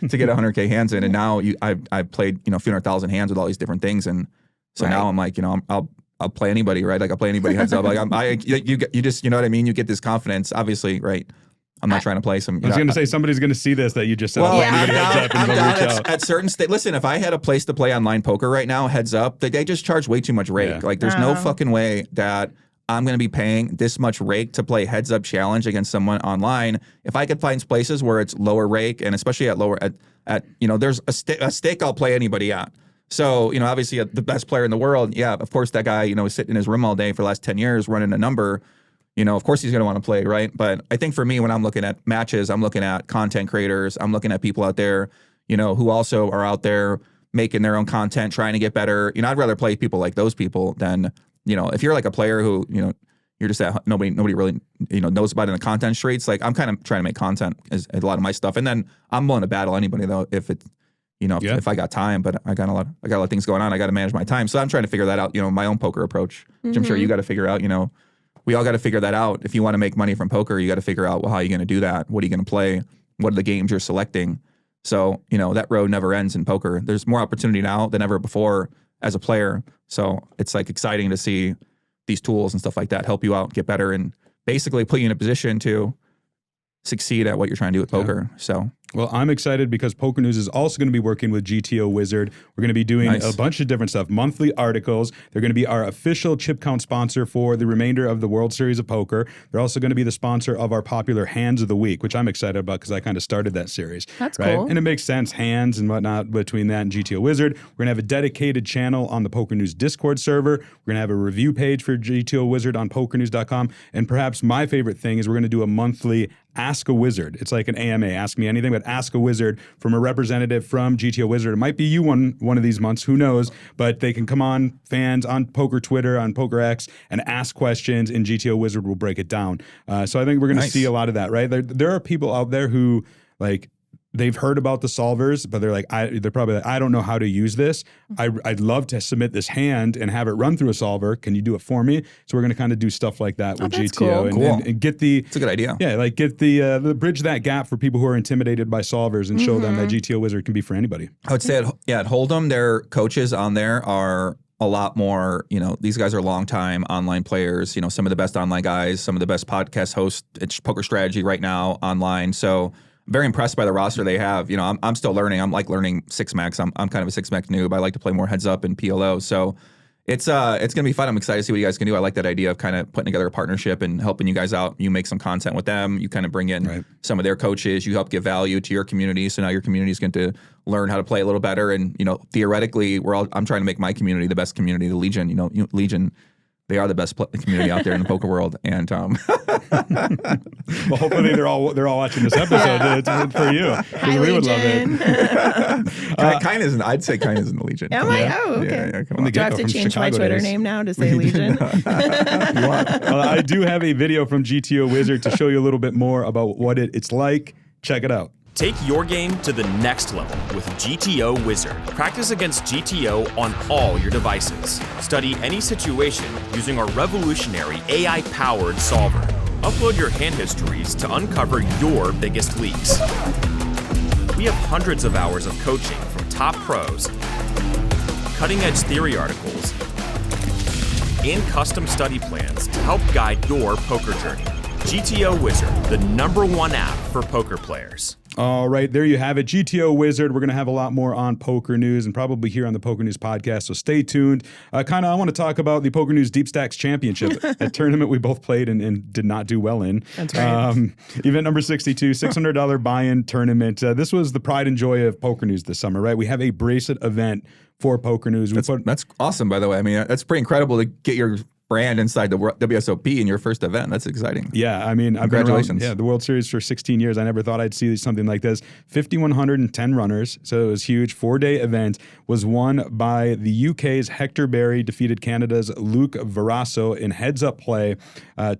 to get 100K hands in. And now I played, you know, a few 100,000 hands with all these different things. And so now I'm like, you know, I'll play anybody, right? Like I'll play anybody heads up. Like you just, you know what I mean? You get this confidence, obviously, right? I'm not trying to play some. I was going to say somebody's going to see this that you just said. Well, I'm down at certain state. Listen, if I had a place to play online poker right now, heads up, they just charge way too much rake. Yeah. Like there's no fucking way that I'm going to be paying this much rake to play heads up challenge against someone online. If I could find places where it's lower rake and especially at you know, there's a stake I'll play anybody at. So, you know, obviously the best player in the world, yeah, of course that guy, you know, is sitting in his room all day for the last 10 years running a number, you know, of course he's going to want to play, right? But I think for me, when I'm looking at matches, I'm looking at content creators, I'm looking at people out there, you know, who also are out there making their own content, trying to get better. You know, I'd rather play people like those people than, you know, if you're like a player who, you know, you're just that nobody really, you know, knows about in the content streets. Like I'm kind of trying to make content as a lot of my stuff. And then I'm willing to battle anybody though, if it, you know, if I got time, but I got a lot of things going on. I got to manage my time. So I'm trying to figure that out, you know, my own poker approach, which I'm sure you got to figure out, you know, we all got to figure that out. If you want to make money from poker, you got to figure out, well, how are you going to do that? What are you going to play? What are the games you're selecting? So, you know, that road never ends in poker. There's more opportunity now than ever before as a player. So it's like exciting to see these tools and stuff like that help you out, get better, and basically put you in a position to succeed at what you're trying to do with poker. So, well, I'm excited because PokerNews is also going to be working with GTO Wizard. We're going to be doing a bunch of different stuff, monthly articles. They're going to be our official chip count sponsor for the remainder of the World Series of Poker. They're also going to be the sponsor of our popular Hands of the Week, which I'm excited about because I kind of started that series. That's right? cool. And it makes sense, hands and whatnot between that and GTO Wizard. We're going to have a dedicated channel on the PokerNews Discord server. We're going to have a review page for GTO Wizard on PokerNews.com. And perhaps my favorite thing is we're going to do a monthly Ask a Wizard. It's like an AMA, Ask Me Anything, but Ask a Wizard from a representative from GTO Wizard. It might be you one of these months, who knows, but they can come on, fans on Poker Twitter, on PokerX, and ask questions, and GTO Wizard will break it down. So I think we're going to see a lot of that, right? There are people out there who, like, they've heard about the solvers, but they're probably like, I don't know how to use this. I'd love to submit this hand and have it run through a solver. Can you do it for me? So we're going to kind of do stuff like that with GTO and get the. It's a good idea. Yeah, like get the bridge that gap for people who are intimidated by solvers and show them that GTO Wizard can be for anybody. I would say at Hold'em, their coaches on there are a lot more, you know, these guys are longtime online players, you know, some of the best online guys, some of the best podcast hosts. It's Poker Strategy right now online. So very impressed by the roster they have. You know, I'm still learning. I'm like learning 6-max. I'm kind of a 6-max noob. I like to play more heads up and PLO. So It's gonna be fun. I'm excited to see what you guys can do. I like that idea of kind of putting together a partnership and helping you guys out. You make some content with them. You kind of bring in some of their coaches. You help give value to your community. So now your community is going to learn how to play a little better. And theoretically, I'm trying to make my community the best community. The Legion, Legion. They are the best community out there in the poker world, and well, hopefully they're all watching this episode. It's for you. Hi, we Legion. would love it. I'd say Kyna's in the Legion. Am I? Oh, okay. Yeah, come On on. Do I have to change my Twitter name now to say Legion? I do have a video from GTO Wizard to show you a little bit more about what it's like. Check it out. Take your game to the next level with GTO Wizard. Practice against GTO on all your devices. Study any situation using our revolutionary AI-powered solver. Upload your hand histories to uncover your biggest leaks. We have hundreds of hours of coaching from top pros, cutting-edge theory articles, and custom study plans to help guide your poker journey. GTO Wizard, the #1 app for poker players. All right, there you have it. GTO Wizard. We're going to have a lot more on Poker News and probably here on the Poker News podcast, so stay tuned. Kyna, I want to talk about the PokerNews Deepstack Championship, a tournament we both played and did not do well in. That's right. Event number 62, $600 buy-in tournament. This was the pride and joy of Poker News this summer, right? We have a bracelet event for Poker News. That's awesome, by the way. I mean, that's pretty incredible to get your brand inside the WSOP in your first event. That's exciting. Yeah, I mean, congratulations. I've been around, the World Series for 16 years. I never thought I'd see something like this. 5,110 runners, so it was huge. 4-day event was won by the UK's Hector Berry, defeated Canada's Luke Verasso in heads-up play.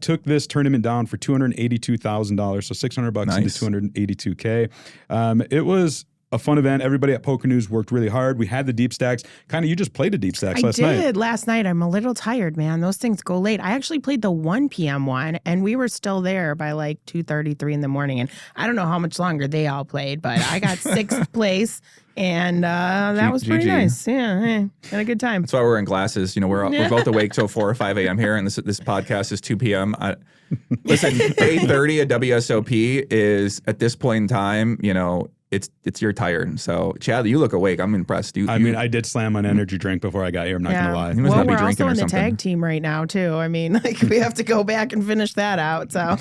Took this tournament down for $282,000, so $600 into $282K. It was a fun event. Everybody at Poker News worked really hard. We had the deep stacks. Kyna, you just played the deep stacks last night. I did last night. I'm a little tired, man. Those things go late. I actually played the 1 p.m. one, and we were still there by like 2:33 in the morning. And I don't know how much longer they all played, but I got 6th place. And that was pretty nice. Yeah, had a good time. That's why we're in glasses. We're both awake till 4 or 5 a.m. here, and this podcast is 2 p.m. Listen, 8:30 at WSOP is, at this point in time, you're tired. So, Chad, you look awake. I'm impressed. I did slam an energy drink before I got here. I'm not going to lie. You must not be we're drinking also in the something. tag team right now, too. I mean, we have to go back and finish that out. So,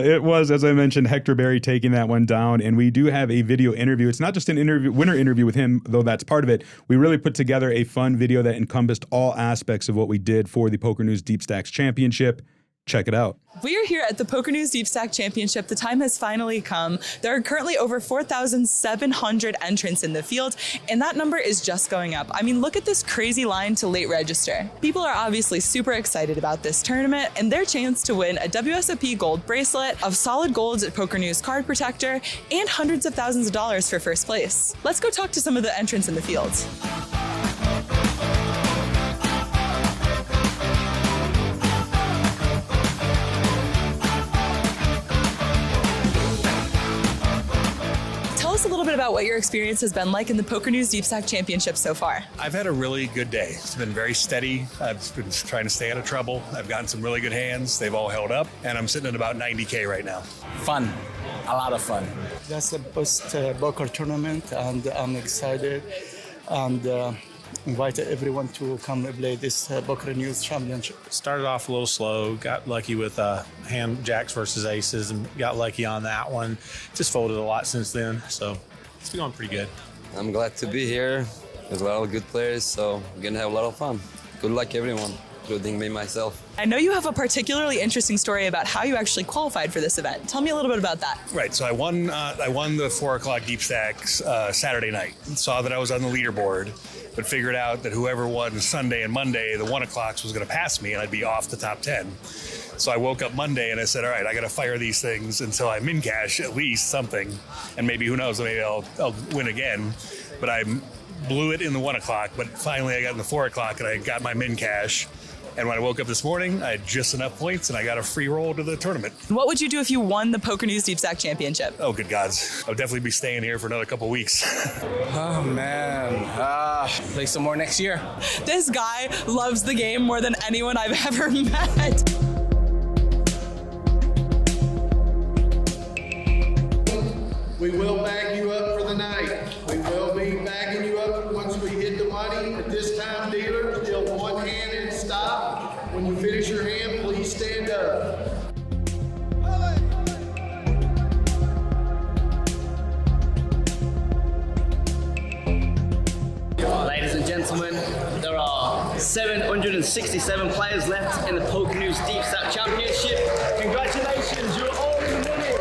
it was, as I mentioned, Hector Berry taking that one down. And we do have a video interview. It's not just an winner interview with him, though that's part of it. We really put together a fun video that encompassed all aspects of what we did for the PokerNews Deepstack Championship. Check it out. We are here at the PokerNews Deepstack Championship. The time has finally come. There are currently over 4,700 entrants in the field, and that number is just going up. I mean, look at this crazy line to late register. People are obviously super excited about this tournament and their chance to win a WSOP gold bracelet, of solid golds at PokerNews card protector, and hundreds of thousands of dollars for first place. Let's go talk to some of the entrants in the field. A little bit about what your experience has been like in the PokerNews Deepstack Championship so far. I've had a really good day. It's been very steady. I've been trying to stay out of trouble. I've gotten some really good hands. They've all held up, and I'm sitting at about 90K right now. Fun. A lot of fun. That's the best poker tournament, and I'm excited and invited everyone to come and play this PokerNews Championship. Started off a little slow, got lucky with hand jacks versus aces, and got lucky on that one. Just folded a lot since then, so it's been going pretty good. I'm glad to be here. There's a lot of good players, so we're going to have a lot of fun. Good luck, everyone, including me, myself. I know you have a particularly interesting story about how you actually qualified for this event. Tell me a little bit about that. Right, so I won the 4 o'clock deep stacks Saturday night. Saw that I was on the leaderboard, but figured out that whoever won Sunday and Monday, the 1 o'clocks was going to pass me, and I'd be off the top 10. So I woke up Monday and I said, all right, I got to fire these things until I'm in cash, at least something. And maybe, who knows, maybe I'll win again. But I blew it in the 1 o'clock, but finally I got in the 4 o'clock and I got my min cash. And when I woke up this morning, I had just enough points and I got a free roll to the tournament. What would you do if you won the PokerNews Deepstack Championship? Oh, good gods. I would definitely be staying here for another couple weeks. Oh, man. Play some more next year. This guy loves the game more than anyone I've ever met. We will bag you up for the night. We will be bagging you up once we hit the money. At this time, dealer, still 1 767 players left in the PokerNews Deepstack Championship. Congratulations, you're all in the winning.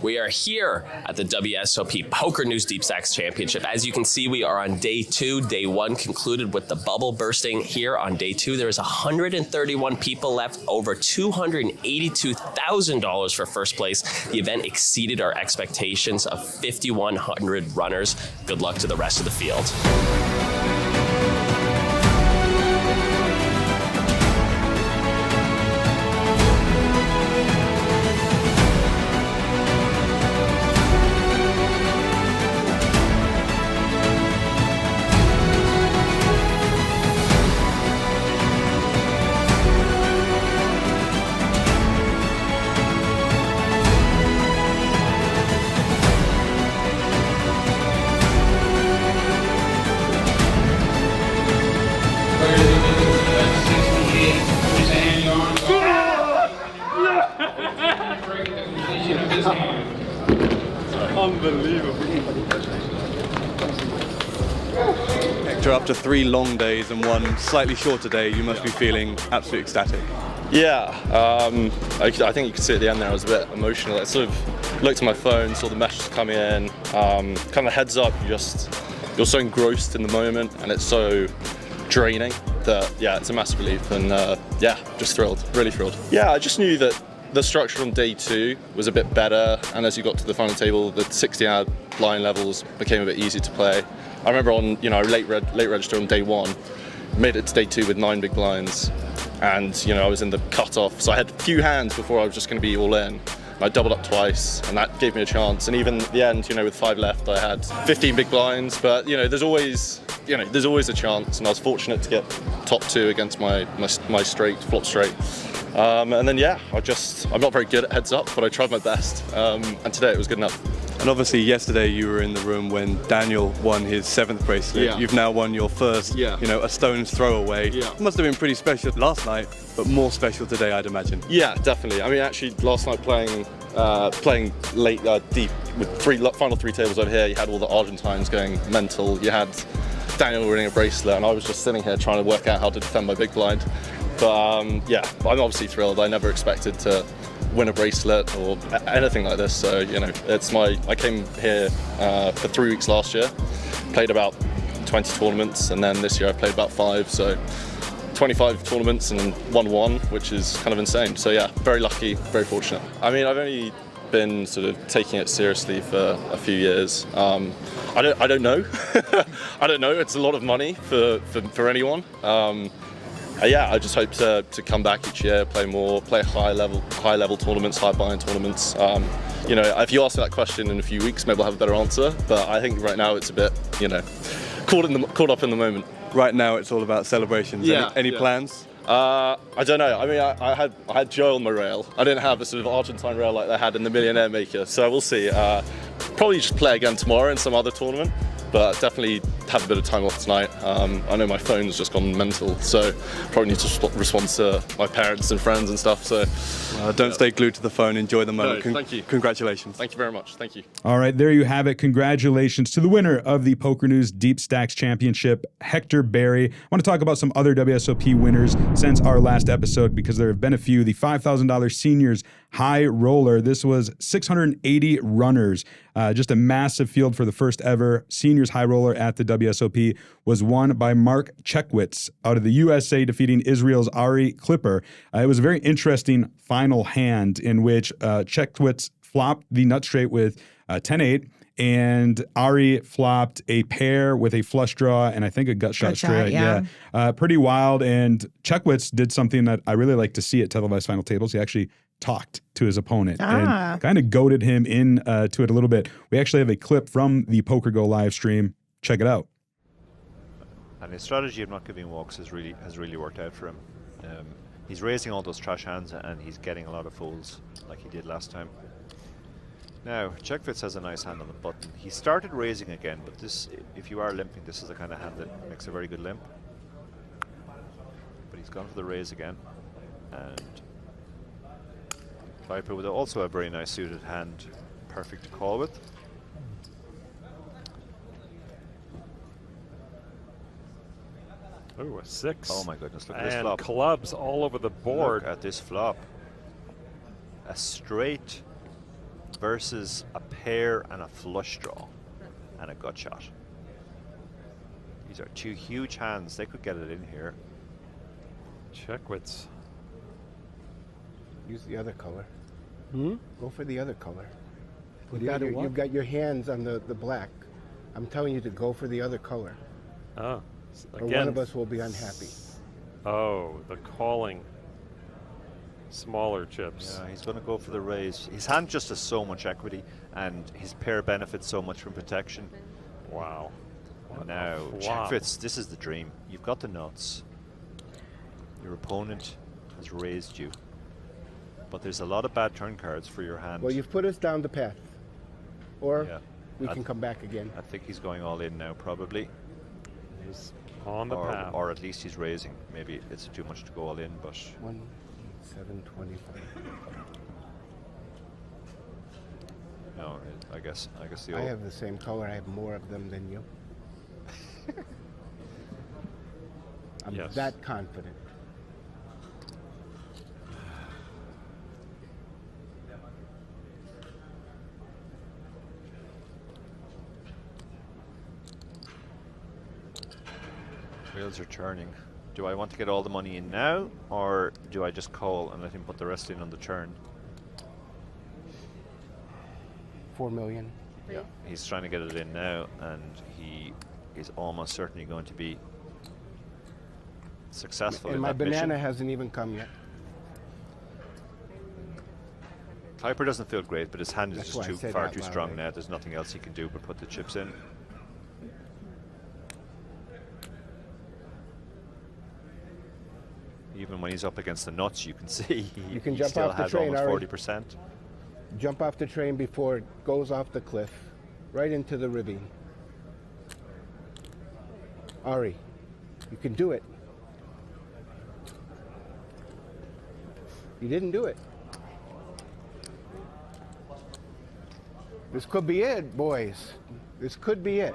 We are here at the WSOP PokerNews Deepstack Championship. As you can see, we are on day 2. Day 1 concluded with the bubble bursting. Here on day 2, there is 131 people left, over $282,000 for first place. The event exceeded our expectations of 5,100 runners. Good luck to the rest of the field. Hector, after 3 long days and 1 slightly shorter day, you must be feeling absolutely ecstatic. Yeah, I think you could see at the end there I was a bit emotional. I sort of looked at my phone, saw the messages coming in, kind of heads up, you're so engrossed in the moment and it's so draining that, yeah, it's a massive relief and yeah, just thrilled, really thrilled. Yeah, I just knew that the structure on day 2 was a bit better, and as you got to the final table, the 16-hour blind levels became a bit easier to play. I remember on, late register on day 1, made it to day 2 with 9 big blinds, and I was in the cut-off, so I had a few hands before I was just going to be all in. I doubled up twice, and that gave me a chance. And even at the end, with 5 left, I had 15 big blinds. But there's always a chance, and I was fortunate to get top 2 against my straight, flop straight. And then yeah, I'm not very good at heads up, but I tried my best, and today it was good enough. And obviously yesterday you were in the room when Daniel won his 7th bracelet. Yeah. You've now won your first, a stone's throw away. Yeah. It must have been pretty special last night, but more special today, I'd imagine. Yeah, definitely. I mean, actually, last night playing late, deep, with final 3 tables over here, you had all the Argentines going mental. You had Daniel winning a bracelet, and I was just sitting here trying to work out how to defend my big blind. But yeah, I'm obviously thrilled. I never expected to win a bracelet or anything like this. So I came here for 3 weeks last year, played about 20 tournaments, and then this year I played about 5. So 25 tournaments and won 1, which is kind of insane. So yeah, very lucky, very fortunate. I mean, I've only been sort of taking it seriously for a few years. I don't know. I don't know. It's a lot of money for anyone. Yeah, I just hope to come back each year, play high level tournaments, high buy-in tournaments. If you ask me that question in a few weeks, maybe I'll have a better answer. But I think right now it's a bit, caught up in the moment. Right now it's all about celebrations. Yeah. Any plans? I don't know. I mean, I had Joe on my rail. I didn't have a sort of Argentine rail like they had in the Millionaire Maker. So we'll see. Probably just play again tomorrow in some other tournament. But definitely have a bit of time off tonight. I know my phone's just gone mental, so probably need to respond to my parents and friends and stuff. So don't stay glued to the phone. Enjoy the moment. No, thank you. Congratulations. Thank you very much. Thank you. All right, there you have it. Congratulations to the winner of the PokerNews Deepstack Championship, Hector Berry. I want to talk about some other WSOP winners since our last episode because there have been a few. The $5,000 Seniors High Roller. This was 680 runners. Just a massive field for the first ever Seniors High Roller at the WSOP was won by Mark Checkwicz out of the USA, defeating Israel's Ari Klipper. It was a very interesting final hand in which Checkwicz flopped the nut straight with 10-8, and Ari flopped a pair with a flush draw and I think a gut shot straight. Yeah. Pretty wild. And Checkwicz did something that I really like to see at televised final tables. He actually talked to his opponent and kind of goaded him in to it a little bit. We actually have a clip from the PokerGO live stream. Check it out. And his strategy of not giving walks has really worked out for him. He's raising all those trash hands and he's getting a lot of folds like he did last time. Now, Checkwicz has a nice hand on the button. He started raising again, but this, if you are limping, this is the kind of hand that makes a very good limp. But he's gone for the raise again, and Viper with also a very nice suited hand, perfect to call with. Ooh, a 6. Oh my goodness, look at and this flop. Clubs all over the board. Look at this flop. A straight versus a pair and a flush draw and a gut shot. These are two huge hands. They could get it in here. Checkwicz. Use the other color. Hmm? Go for the other color. For the other what? You've got your hands on the black. I'm telling you to go for the other color. Oh. Or one of us will be unhappy. Oh, the calling. Smaller chips. Yeah, he's going to go for the raise. His hand just has so much equity, and his pair benefits so much from protection. Wow. And now, Checkwicz, this is the dream. You've got the nuts. Your opponent has raised you. But there's a lot of bad turn cards for your hand. Well, you've put us down the path. Or Yeah. we can come back again. I think he's going all in now, probably. He's on the path. Or at least he's raising. Maybe it's too much to go all in, but... 725. No, I guess the I old... have the same color. I have more of them than you. I'm Yes. that confident. Wheels are turning. Do I want to get all the money in now, or do I just call and let him put the rest in on the turn? 4 million. Yeah, he's trying to get it in now, and he is almost certainly going to be successful And in my that banana mission. hasn't even come yet. Kuiper doesn't feel great, but his hand is That's why I just said far out too loud, strong right? now. There's nothing else he can do but put the chips in. Even when he's up against the nuts, you can see You can he jump still off the has train, almost Ari. 40%. Jump off the train before it goes off the cliff, right into the ravine. Ari, you can do it. You didn't do it. This could be it, boys. This could be it.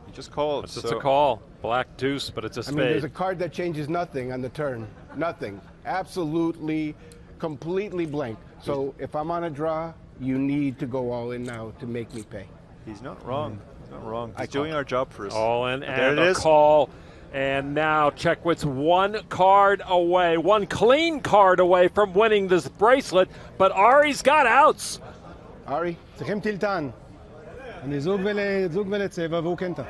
You just call. It's a call. Black deuce, but it's a I spade. mean, there's a card that changes nothing on the turn. Nothing. Absolutely, completely blank. So if I'm on a draw, you need to go all in now to make me pay. He's not wrong. He's not wrong. He's doing our job for us. All in, There and it a is. call. And now Checkwicz one card away, one clean card away from winning this bracelet, but Ari's got outs. Ari, צריכים טילטן. אני זוג ולצבע והוא קנטה.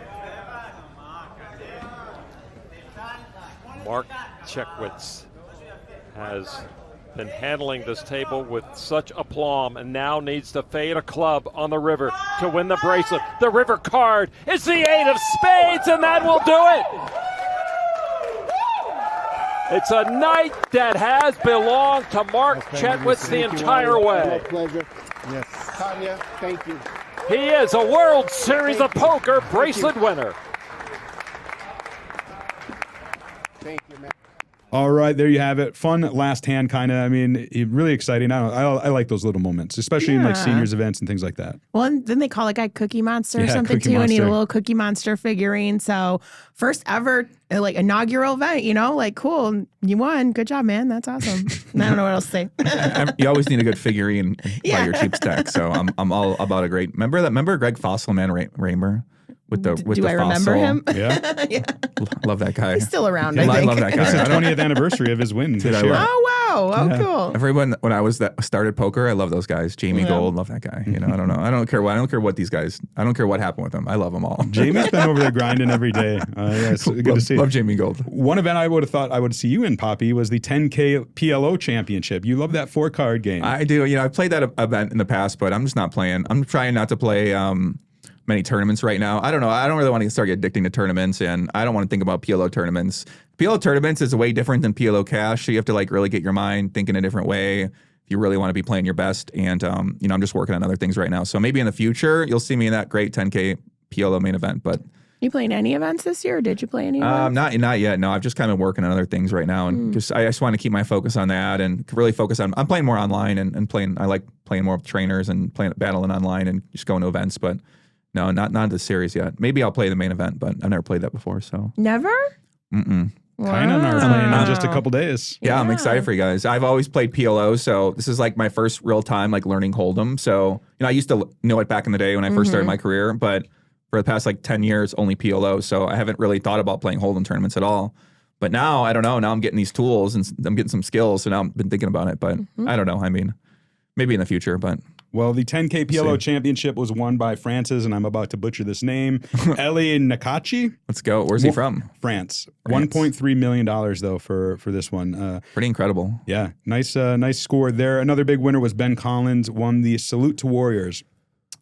Mark Checkwicz has been handling this table with such aplomb and now needs to fade a club on the river to win the bracelet. The river card is the 8 of spades, and that will do it. It's a night that has belonged to Mark Checkwicz the entire way. My pleasure. Yes. Tanya, thank you. He is a World Series of Poker bracelet winner. Thank you, man. All right, there you have it. Fun last hand, kind of. I mean, really exciting. I like those little moments, especially in like Yeah. seniors events and things like that. Well, and then they call it guy Cookie Monster or Yeah, something Cookie too. And he had a Monster. little Cookie Monster figurine. So first ever like inaugural event, you know, like cool. You won. Good job, man. That's awesome. I don't know what else to say. You always need a good figurine by Yeah. your cheap stack. So I'm all about a great. Remember Greg Fossilman Raymer with the Do I remember him? Yeah. Yeah. Love that guy. He's still around, I I think. love that It's the guy. I don't- 20th anniversary of his win Did this I year. work? Oh wow. Oh cool. Everyone when I started poker, I love those guys. Jamie Yeah. Gold, love that guy. You know, I don't know. I don't care what these guys. I don't care what happened with them. I love them all. Jamie's been over there grinding every day. Yeah, it's good to see. Love Jamie Gold. One event I would have thought I would see you in, Poppy, was the 10K PLO Championship. You love that 4-card game. I do. You know, I played that event in the past, but I'm just not playing. I'm trying not to play many tournaments right now. I don't know. I don't really want to start addicting to tournaments, and I don't want to think about PLO tournaments. PLO tournaments is way different than PLO cash. So you have to like really get your mind thinking a different way if you really want to be playing your best. And you know, I'm just working on other things right now. So maybe in the future you'll see me in that great 10K PLO main event. But You playing any events this year, or did you play any events? Not yet. No, I've just kind of been working on other things right now, and I just want to keep my focus on that and really focus on. I'm playing more online and playing. I like playing more with trainers and battling online and just going to events. But no, not the series yet. Maybe I'll play the main event, but I've never played that before. So Never. Mm-mm. Kyna and I are playing in just a couple days. Yeah, I'm excited for you guys. I've always played PLO, so this is like my first real time like learning Hold'em. So I used to know it back in the day when I first started my career, but for the past like 10 years, only PLO. So I haven't really thought about playing Hold'em tournaments at all. But now, I don't know. Now I'm getting these tools and I'm getting some skills. So now I've been thinking about it. But I don't know. I mean, maybe in the future. But well, the 10K PLO Championship was won by France's, and I'm about to butcher this name, Elie Nakache. Let's go. Where's he from? France. $1.3 million, though, for this one. Pretty incredible. Yeah. Nice score there. Another big winner was Ben Collins, won the Salute to Warriors.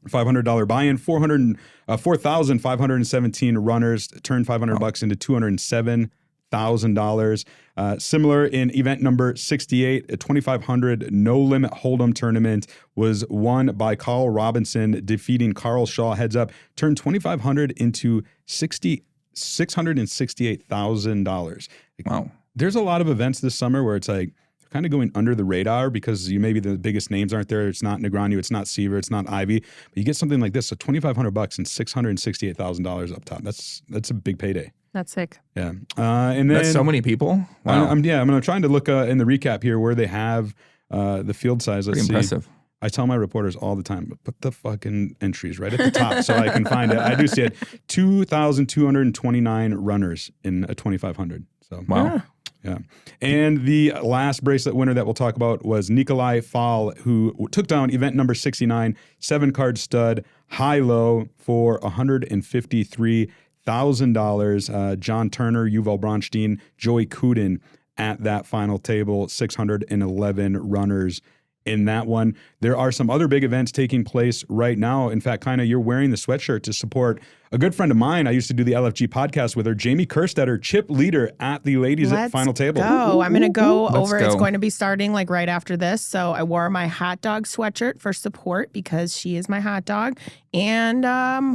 $500 buy-in, 4,517 runners, turned $500 into $207,000. Similar in event number 68, a 2,500 no-limit Hold'em tournament was won by Colin Robinson, defeating Carl Shaw heads up, turned 2,500 into $668,000. Wow. There's a lot of events this summer where it's like, kind of going under the radar because maybe the biggest names aren't there. It's not Negreanu, it's not Seiver, it's not Ivey. But you get something like this, so $2,500 and $668,000 up top. That's a big payday. That's sick. Yeah, and then that's so many people. Wow. I'm trying to look in the recap here where they have the field size. Let's see. Impressive. I tell my reporters all the time, but put the fucking entries right at the top so I can find it. I do see it. 2,229 runners in a 2,500. So wow. Yeah. And the last bracelet winner that we'll talk about was Nikolay Fal, who took down event number 69, 7-card stud, high-low for $153,000. John Turner, Yuval Bronstein, Joey Kudin at that final table, 611 runners in that one. There are some other big events taking place right now. In fact, Kyna, you're wearing the sweatshirt to support a good friend of mine. I used to do the LFG podcast with her, Jamie Kerstetter, chip leader at the ladies at final table. I'm going to go over. Go. It's going to be starting like right after this. So I wore my hot dog sweatshirt for support because she is my hot dog. And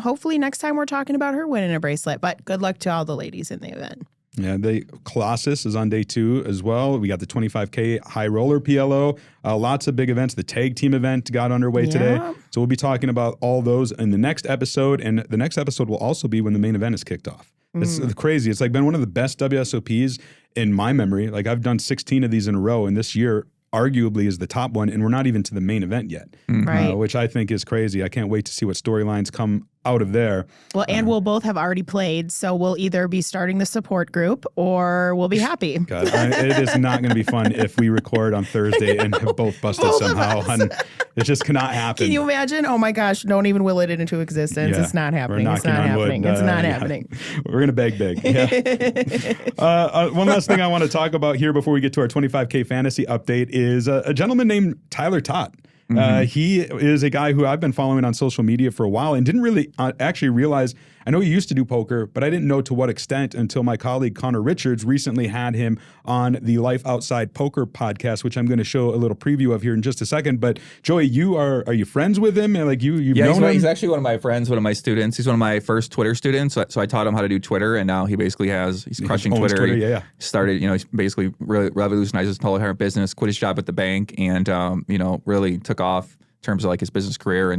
hopefully next time we're talking about her winning a bracelet. But good luck to all the ladies in the event. Yeah, the Colossus is on day 2 as well. We got the 25K high roller PLO. Lots of big events. The tag team event got underway today. So we'll be talking about all those in the next episode. And the next episode will also be when the main event is kicked off. It's crazy. It's like been one of the best WSOPs in my memory. Like I've done 16 of these in a row, and this year arguably is the top one, and we're not even to the main event yet, which I think is crazy. I can't wait to see what storylines come out of there. Well, and we'll both have already played, so we'll either be starting the support group or we'll be happy. God, it is not going to be fun if we record on Thursday and have both busted somehow. And it just cannot happen. Can you imagine? Oh my gosh, don't even will it into existence. Yeah, it's not happening. It's not happening. It's not happening. We're going to beg big. Yeah. One last thing I want to talk about here before we get to our 25K fantasy update is a gentleman named Tyler Todt. He is a guy who I've been following on social media for a while and didn't really actually realize. I know he used to do poker, but I didn't know to what extent until my colleague Connor Richards recently had him on the Life Outside Poker podcast, which I'm going to show a little preview of here in just a second. But Joey, are you friends with him? Like you've known him? He's actually one of my friends, one of my students. He's one of my first Twitter students. So I taught him how to do Twitter, and now he basically he's crushing Twitter. He started, he's basically really revolutionized his whole business, quit his job at the bank, and really took off in terms of like his business career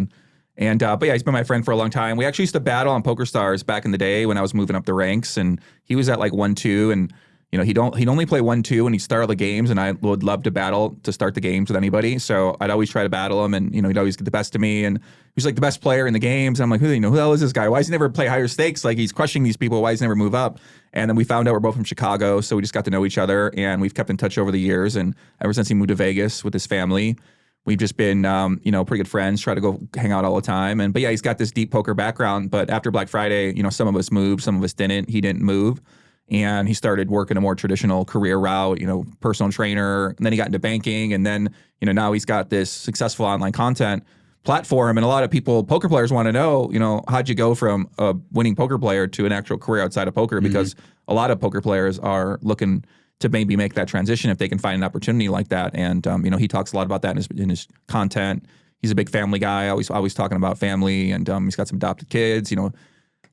but yeah, he's been my friend for a long time. We actually used to battle on PokerStars back in the day when I was moving up the ranks, and he was at like 1-2, and he'd only play 1-2 when he'd start the games, and I would love to battle to start the games with anybody. So I'd always try to battle him, and he'd always get the best of me, and he was like the best player in the games. And I'm like, who the hell is this guy? Why does he never play higher stakes? Like he's crushing these people. Why does he never move up? And then we found out we're both from Chicago, so we just got to know each other, and we've kept in touch over the years. And ever since he moved to Vegas with his family, we've just been, pretty good friends, try to go hang out all the time. But yeah, he's got this deep poker background. But after Black Friday, some of us moved, some of us didn't. He didn't move. And he started working a more traditional career route, personal trainer. And then he got into banking. And then, now he's got this successful online content platform. And a lot of poker players want to know, how'd you go from a winning poker player to an actual career outside of poker? Because a lot of poker players are looking to maybe make that transition if they can find an opportunity like that. And, he talks a lot about that in his content. He's a big family guy, always talking about family, and he's got some adopted kids,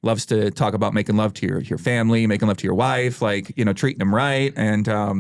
loves to talk about making love to your family, making love to your wife, like, you know, treating them right. And I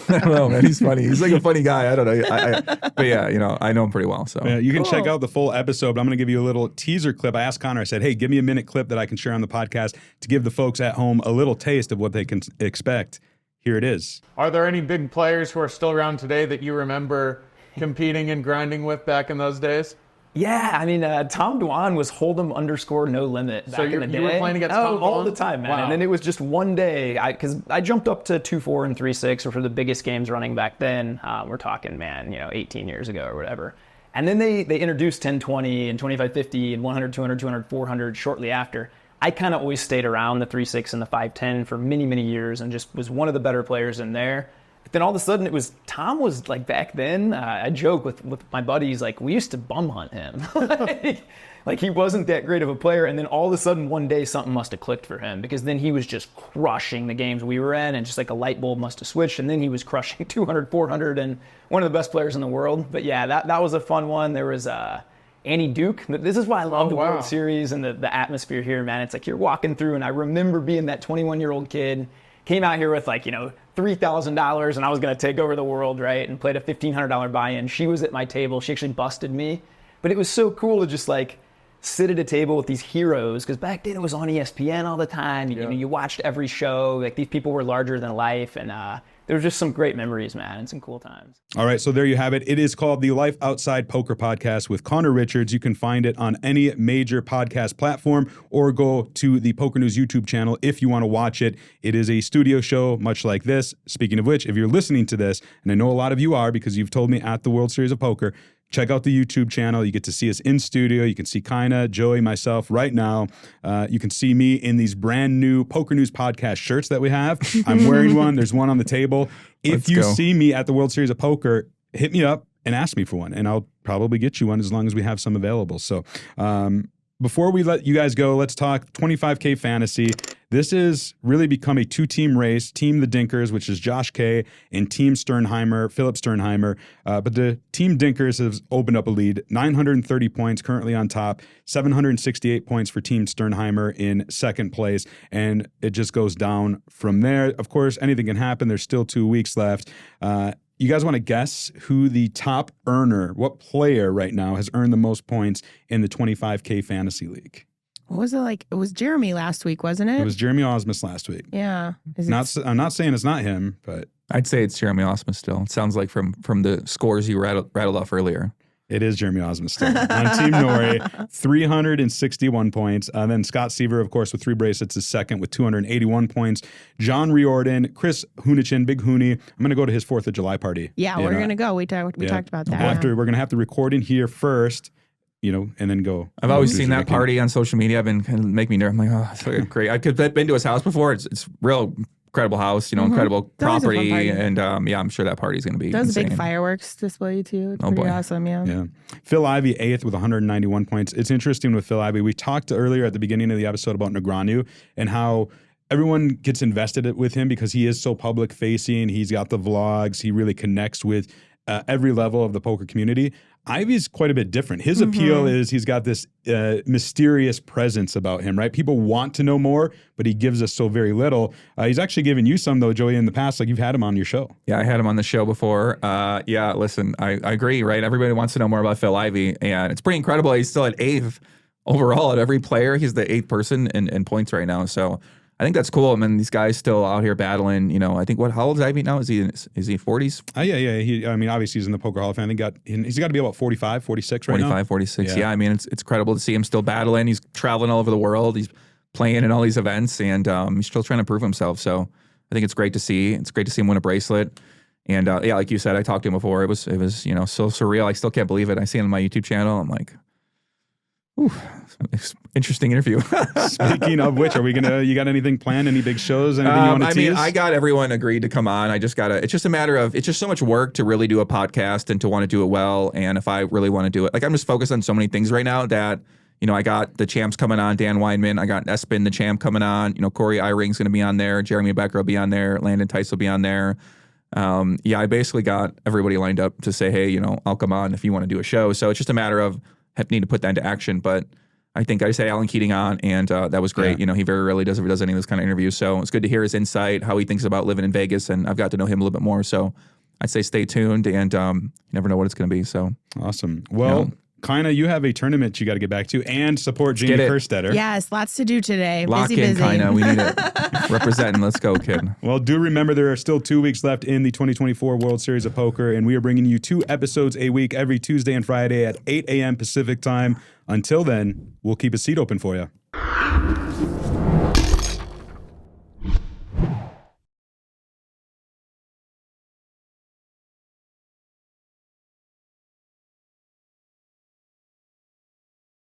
don't know, man, he's funny. He's like a funny guy. I don't know. But yeah, you know, I know him pretty well. So yeah, you can check out the full episode. But I'm going to give you a little teaser clip. I asked Connor, I said, hey, give me a minute clip that I can share on the podcast to give the folks at home a little taste of what they can expect. Here it is. Are there any big players who are still around today that you remember competing and grinding with back in those days? Yeah, I mean, Tom Dwan was Hold'em_no-limit back in the day. You were playing against Tom all Dwan? the time, man. Wow. And then it was just one day, because I jumped up to 2-4 and 3-6, which were the biggest games running back then. We're talking, man, 18 years ago or whatever. And then they introduced 10-20 and 25-50 and 100, 200, 200, 400 shortly after. I kind of always stayed around the 3-6 and the 5-10 for many, many years and just was one of the better players in there. But then all of a sudden Tom was like back then, I joke with my buddies, like we used to bum hunt him. like he wasn't that great of a player. And then all of a sudden one day something must have clicked for him because then he was just crushing the games we were in and just like a light bulb must have switched. And then he was crushing 200, 400 and one of the best players in the world. But yeah, that was a fun one. There was Annie Duke. This is why I love the World Series and the atmosphere here, man. It's like you're walking through and I remember being that 21-year-old kid, came out here with like, $3,000 and I was going to take over the world, right? And played a $1,500 buy-in. She was at my table. She actually busted me. But it was so cool to just like sit at a table with these heroes because back then it was on ESPN all the time. You watched every show. Like these people were larger than life. And there were just some great memories, man, and some cool times. All right, so there you have it. It is called the Life Outside Poker Podcast with Connor Richards. You can find it on any major podcast platform or go to the Poker News YouTube channel if you want to watch it. It is a studio show much like this. Speaking of which, if you're listening to this, and I know a lot of you are because you've told me at the World Series of Poker, check out the YouTube channel. You get to see us in studio. You can see Kyna, Joey, myself right now. You can see me in these brand new Poker News Podcast shirts that we have. I'm wearing one. There's one on the table. If you see me at the World Series of Poker, hit me up and ask me for one, and I'll probably get you one as long as we have some available. So before we let you guys go, let's talk 25K fantasy. This has really become a two-team race. Team the Dinkers, which is Josh K, and Team Sternheimer, Philip Sternheimer. But the Team Dinkers has opened up a lead. 930 points currently on top. 768 points for Team Sternheimer in second place. And it just goes down from there. Of course, anything can happen. There's still 2 weeks left. You guys want to guess who the top earner, what player right now has earned the most points in the 25K fantasy league? What was it like? It was Jeremy last week, wasn't it? It was Jeremy Ausmus last week. Yeah. I'm not saying it's not him, but I'd say it's Jeremy Ausmus still. It sounds like from the scores you rattled off earlier. It is Jeremy Ausmus still. On Team Nori, 361 points. Then Scott Seiver, of course, with 3 bracelets is second with 281 points. John Riordan, Chris Hunichin, Big Hooney. I'm going to go to his 4th of July party. Yeah, we're going to go. We talked about that. After, we're going to have the recording here first, and then go. I've always seen that party on social media. I've been kind of make me nervous. I'm like, oh, it's really great. I've been to his house before. It's real incredible house, incredible property. And I'm sure that party is going to be That was insane. a big fireworks display too. It's pretty awesome, yeah. Phil Ivey, 8th with 191 points. It's interesting with Phil Ivey. We talked earlier at the beginning of the episode about Negreanu and how everyone gets invested with him because he is so public facing. He's got the vlogs. He really connects with every level of the poker community. Ivey's quite a bit different. His appeal is he's got this mysterious presence about him, right? People want to know more, but he gives us so very little. He's actually given you some, though, Joey, in the past. Like, you've had him on your show. Yeah, I had him on the show before. Listen, I agree, right? Everybody wants to know more about Phil Ivey, and it's pretty incredible. He's still at 8th overall at every player. He's the 8th person in points right now, so I think that's cool. I mean, these guys still out here battling. I think how old is Ivey now? Is he 40s? Yeah. Obviously he's in the Poker Hall of Fame. I think he's got to be about 45, 46 right now. 45, 46. Yeah. I mean, it's incredible to see him still battling. He's traveling all over the world. He's playing in all these events, and he's still trying to prove himself. So I think it's great to see. It's great to see him win a bracelet. And like you said, I talked to him before. It was so surreal. I still can't believe it. I see him on my YouTube channel. I'm like, ooh, interesting interview. Speaking of which, you got anything planned? Any big shows? Anything you want to tease? I got everyone agreed to come on. It's just a matter of, it's just so much work to really do a podcast and to want to do it well. And if I really want to do it, like I'm just focused on so many things right now that, I got the champs coming on, Dan Weinman. I got Espen, the champ, coming on. Corey Eyring's going to be on there. Jeremy Becker will be on there. Landon Tice will be on there. I basically got everybody lined up to say, hey, I'll come on if you want to do a show. So it's just a matter of need to put that into action. But I think I just had Alan Keating on, and that was great. He very rarely does any of this kind of interviews. So it's good to hear his insight, how he thinks about living in Vegas, and I've got to know him a little bit more. So I'd say stay tuned, and you never know what it's going to be. So awesome. Well, Kyna, you have a tournament you got to get back to and support Jamie Kerstetter. Yes, lots to do today. Lock busy, in, busy. Kyna. We need it. Representing. Let's go, kid. Well, do remember there are still 2 weeks left in the 2024 World Series of Poker, and we are bringing you 2 episodes a week every Tuesday and Friday at 8 a.m. Pacific time. Until then, we'll keep a seat open for you.